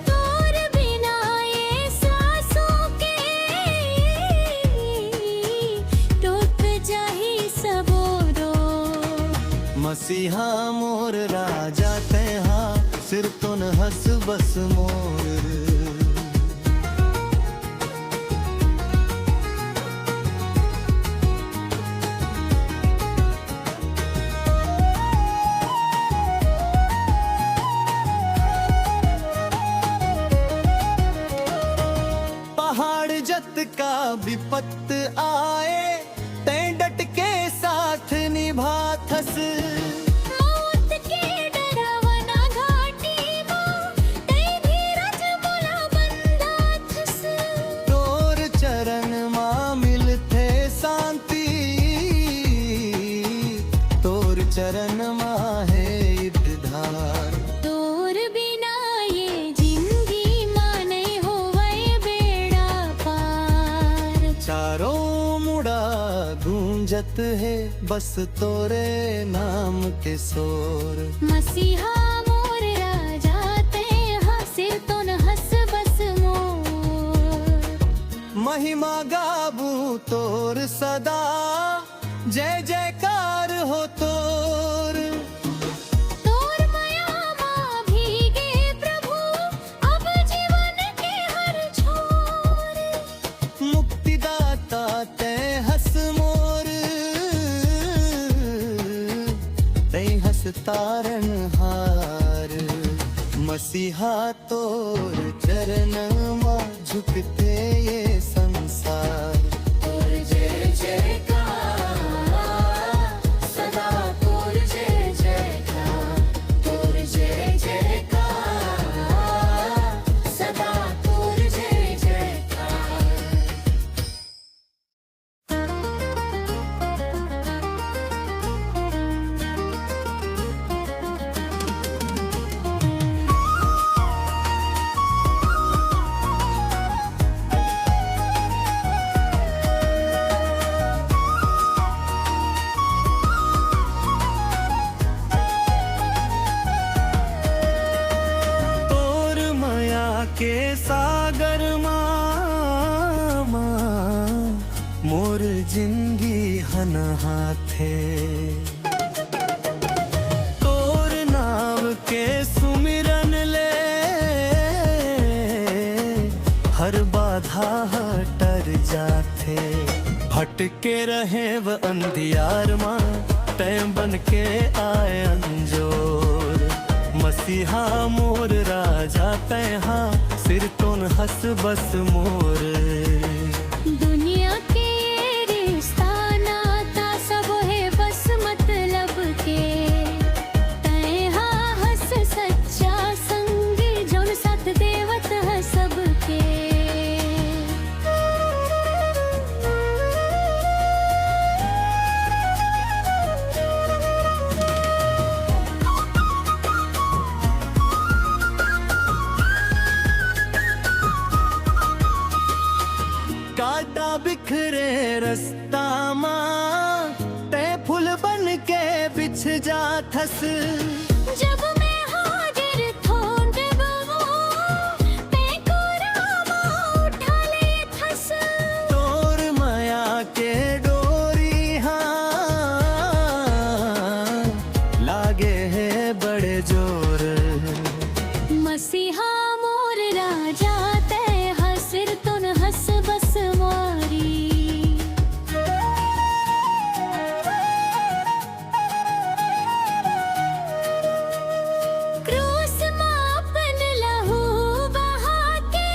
B: तोर बिना ये सांसों के टूट जाही सबोरो।
A: मसीहा मोर राजा तैहा सिर तुन हस बस मोर। पहाड़ जत का विपत्त आए ते डट के साथ निभा थस।
B: मौत के डरावना घाटी मां ते धीरज बोला बंदा थस।
A: तोर चरण मां मिलथे शांति। तोर चरण मां है धार।
B: तोर बिना ये जिंदगी मां नहीं होवे बेड़ा पार।
A: चारों मुड़ा गूंजत है बस तोरे नाम के शोर।
B: मसीहा मोर राजा तैहा सिर तुन हस बस मोर।
A: महिमा गाबू तोर सदा जय जयकार हो तोर।
B: तोर माया मां भीगे प्रभु अब जीवन के हर छोर।
A: मुक्तिदाता तय हस मोर तय हस तारन हार। मसीहा तोर चरण मां झुकते ये संसार।
B: तोर जय जयकार सदा तोर जय जयकार। तोर जय जयकार सदा तोर जय जयकार।
A: के सागर मां मोर जिंदगी हन हाथे। तोर नाव के सुमिरन ले हर बाधा हटर जाथे। भटके रहे व अंधियार मां तय बन के आए अंजोर। मसीहा मोर राजा तैहा सिर तुन हस बस मोर।
B: दुनिया के रिश्ता नाता सब है बस मतलब के।
A: काटा बिखरे रास्ता मां ते फूल बन के बिछ जा थस
B: जब मैं हाजिर थोंद बहू ते कोरामा उठा ले थस
A: तोर माया के डोरी हाँ लागे है बड़े जोर
B: मसीहा मोर राजा ते हसिर तुन हस बस मारी क्रूस मापन लहू बहा के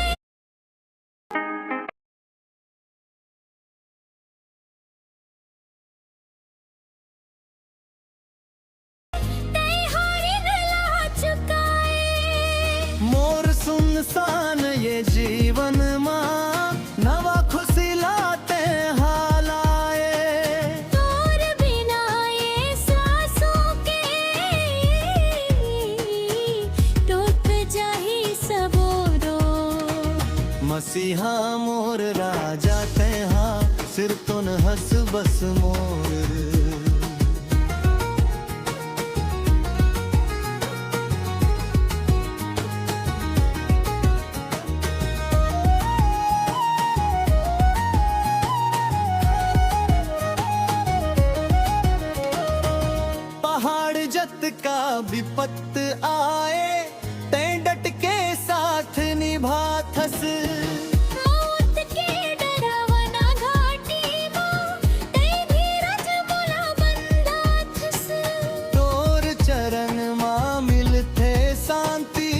B: ते हारी ला चुकाए
A: मोर सुनसान ये जीवन मां नवा खुशी लाते हालाए
B: तोर बिना ये सांसों के टूट जाही सबोरो
A: मसीहा मोर राजा तेहा सिर तुन हस बस मोर पहाड़ जत का विपत्त आए ते डट के साथ निभा थस
B: मौत के डरावना घाटी मां ते धीरज मोला बंधा थस
A: तोर चरण मां मिलथे शांति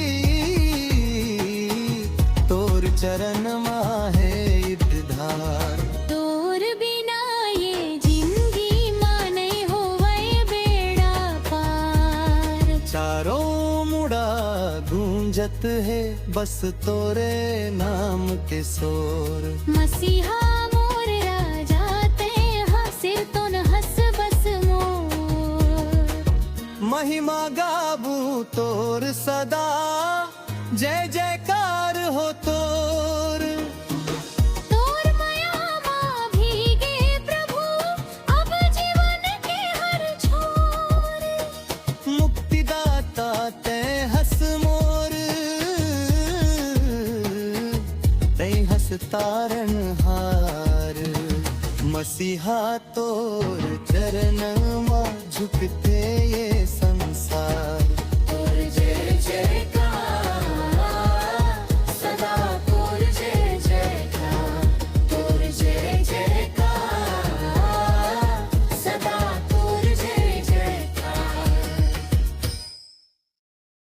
A: तोर चरण मां है धार
B: तोर बिना ये जिंदगी मां नहीं होवे बेड़ा पार
A: चारों मुड़ा गूंजत है बस तोरे नाम के शोर
B: मसीहा मोर राजा ते हसिर तुन हस बस मोर
A: महिमा गाबू तोर सदा जय जयकार हो तोर
B: तोर माया मां भीगे प्रभु अब जीवन के हर छोर
A: मुक्तिदाता ते हस मोर ते हस तारन हार मसीहा तोर चरण मां झुकते ये संसार
B: तोर जय जयकार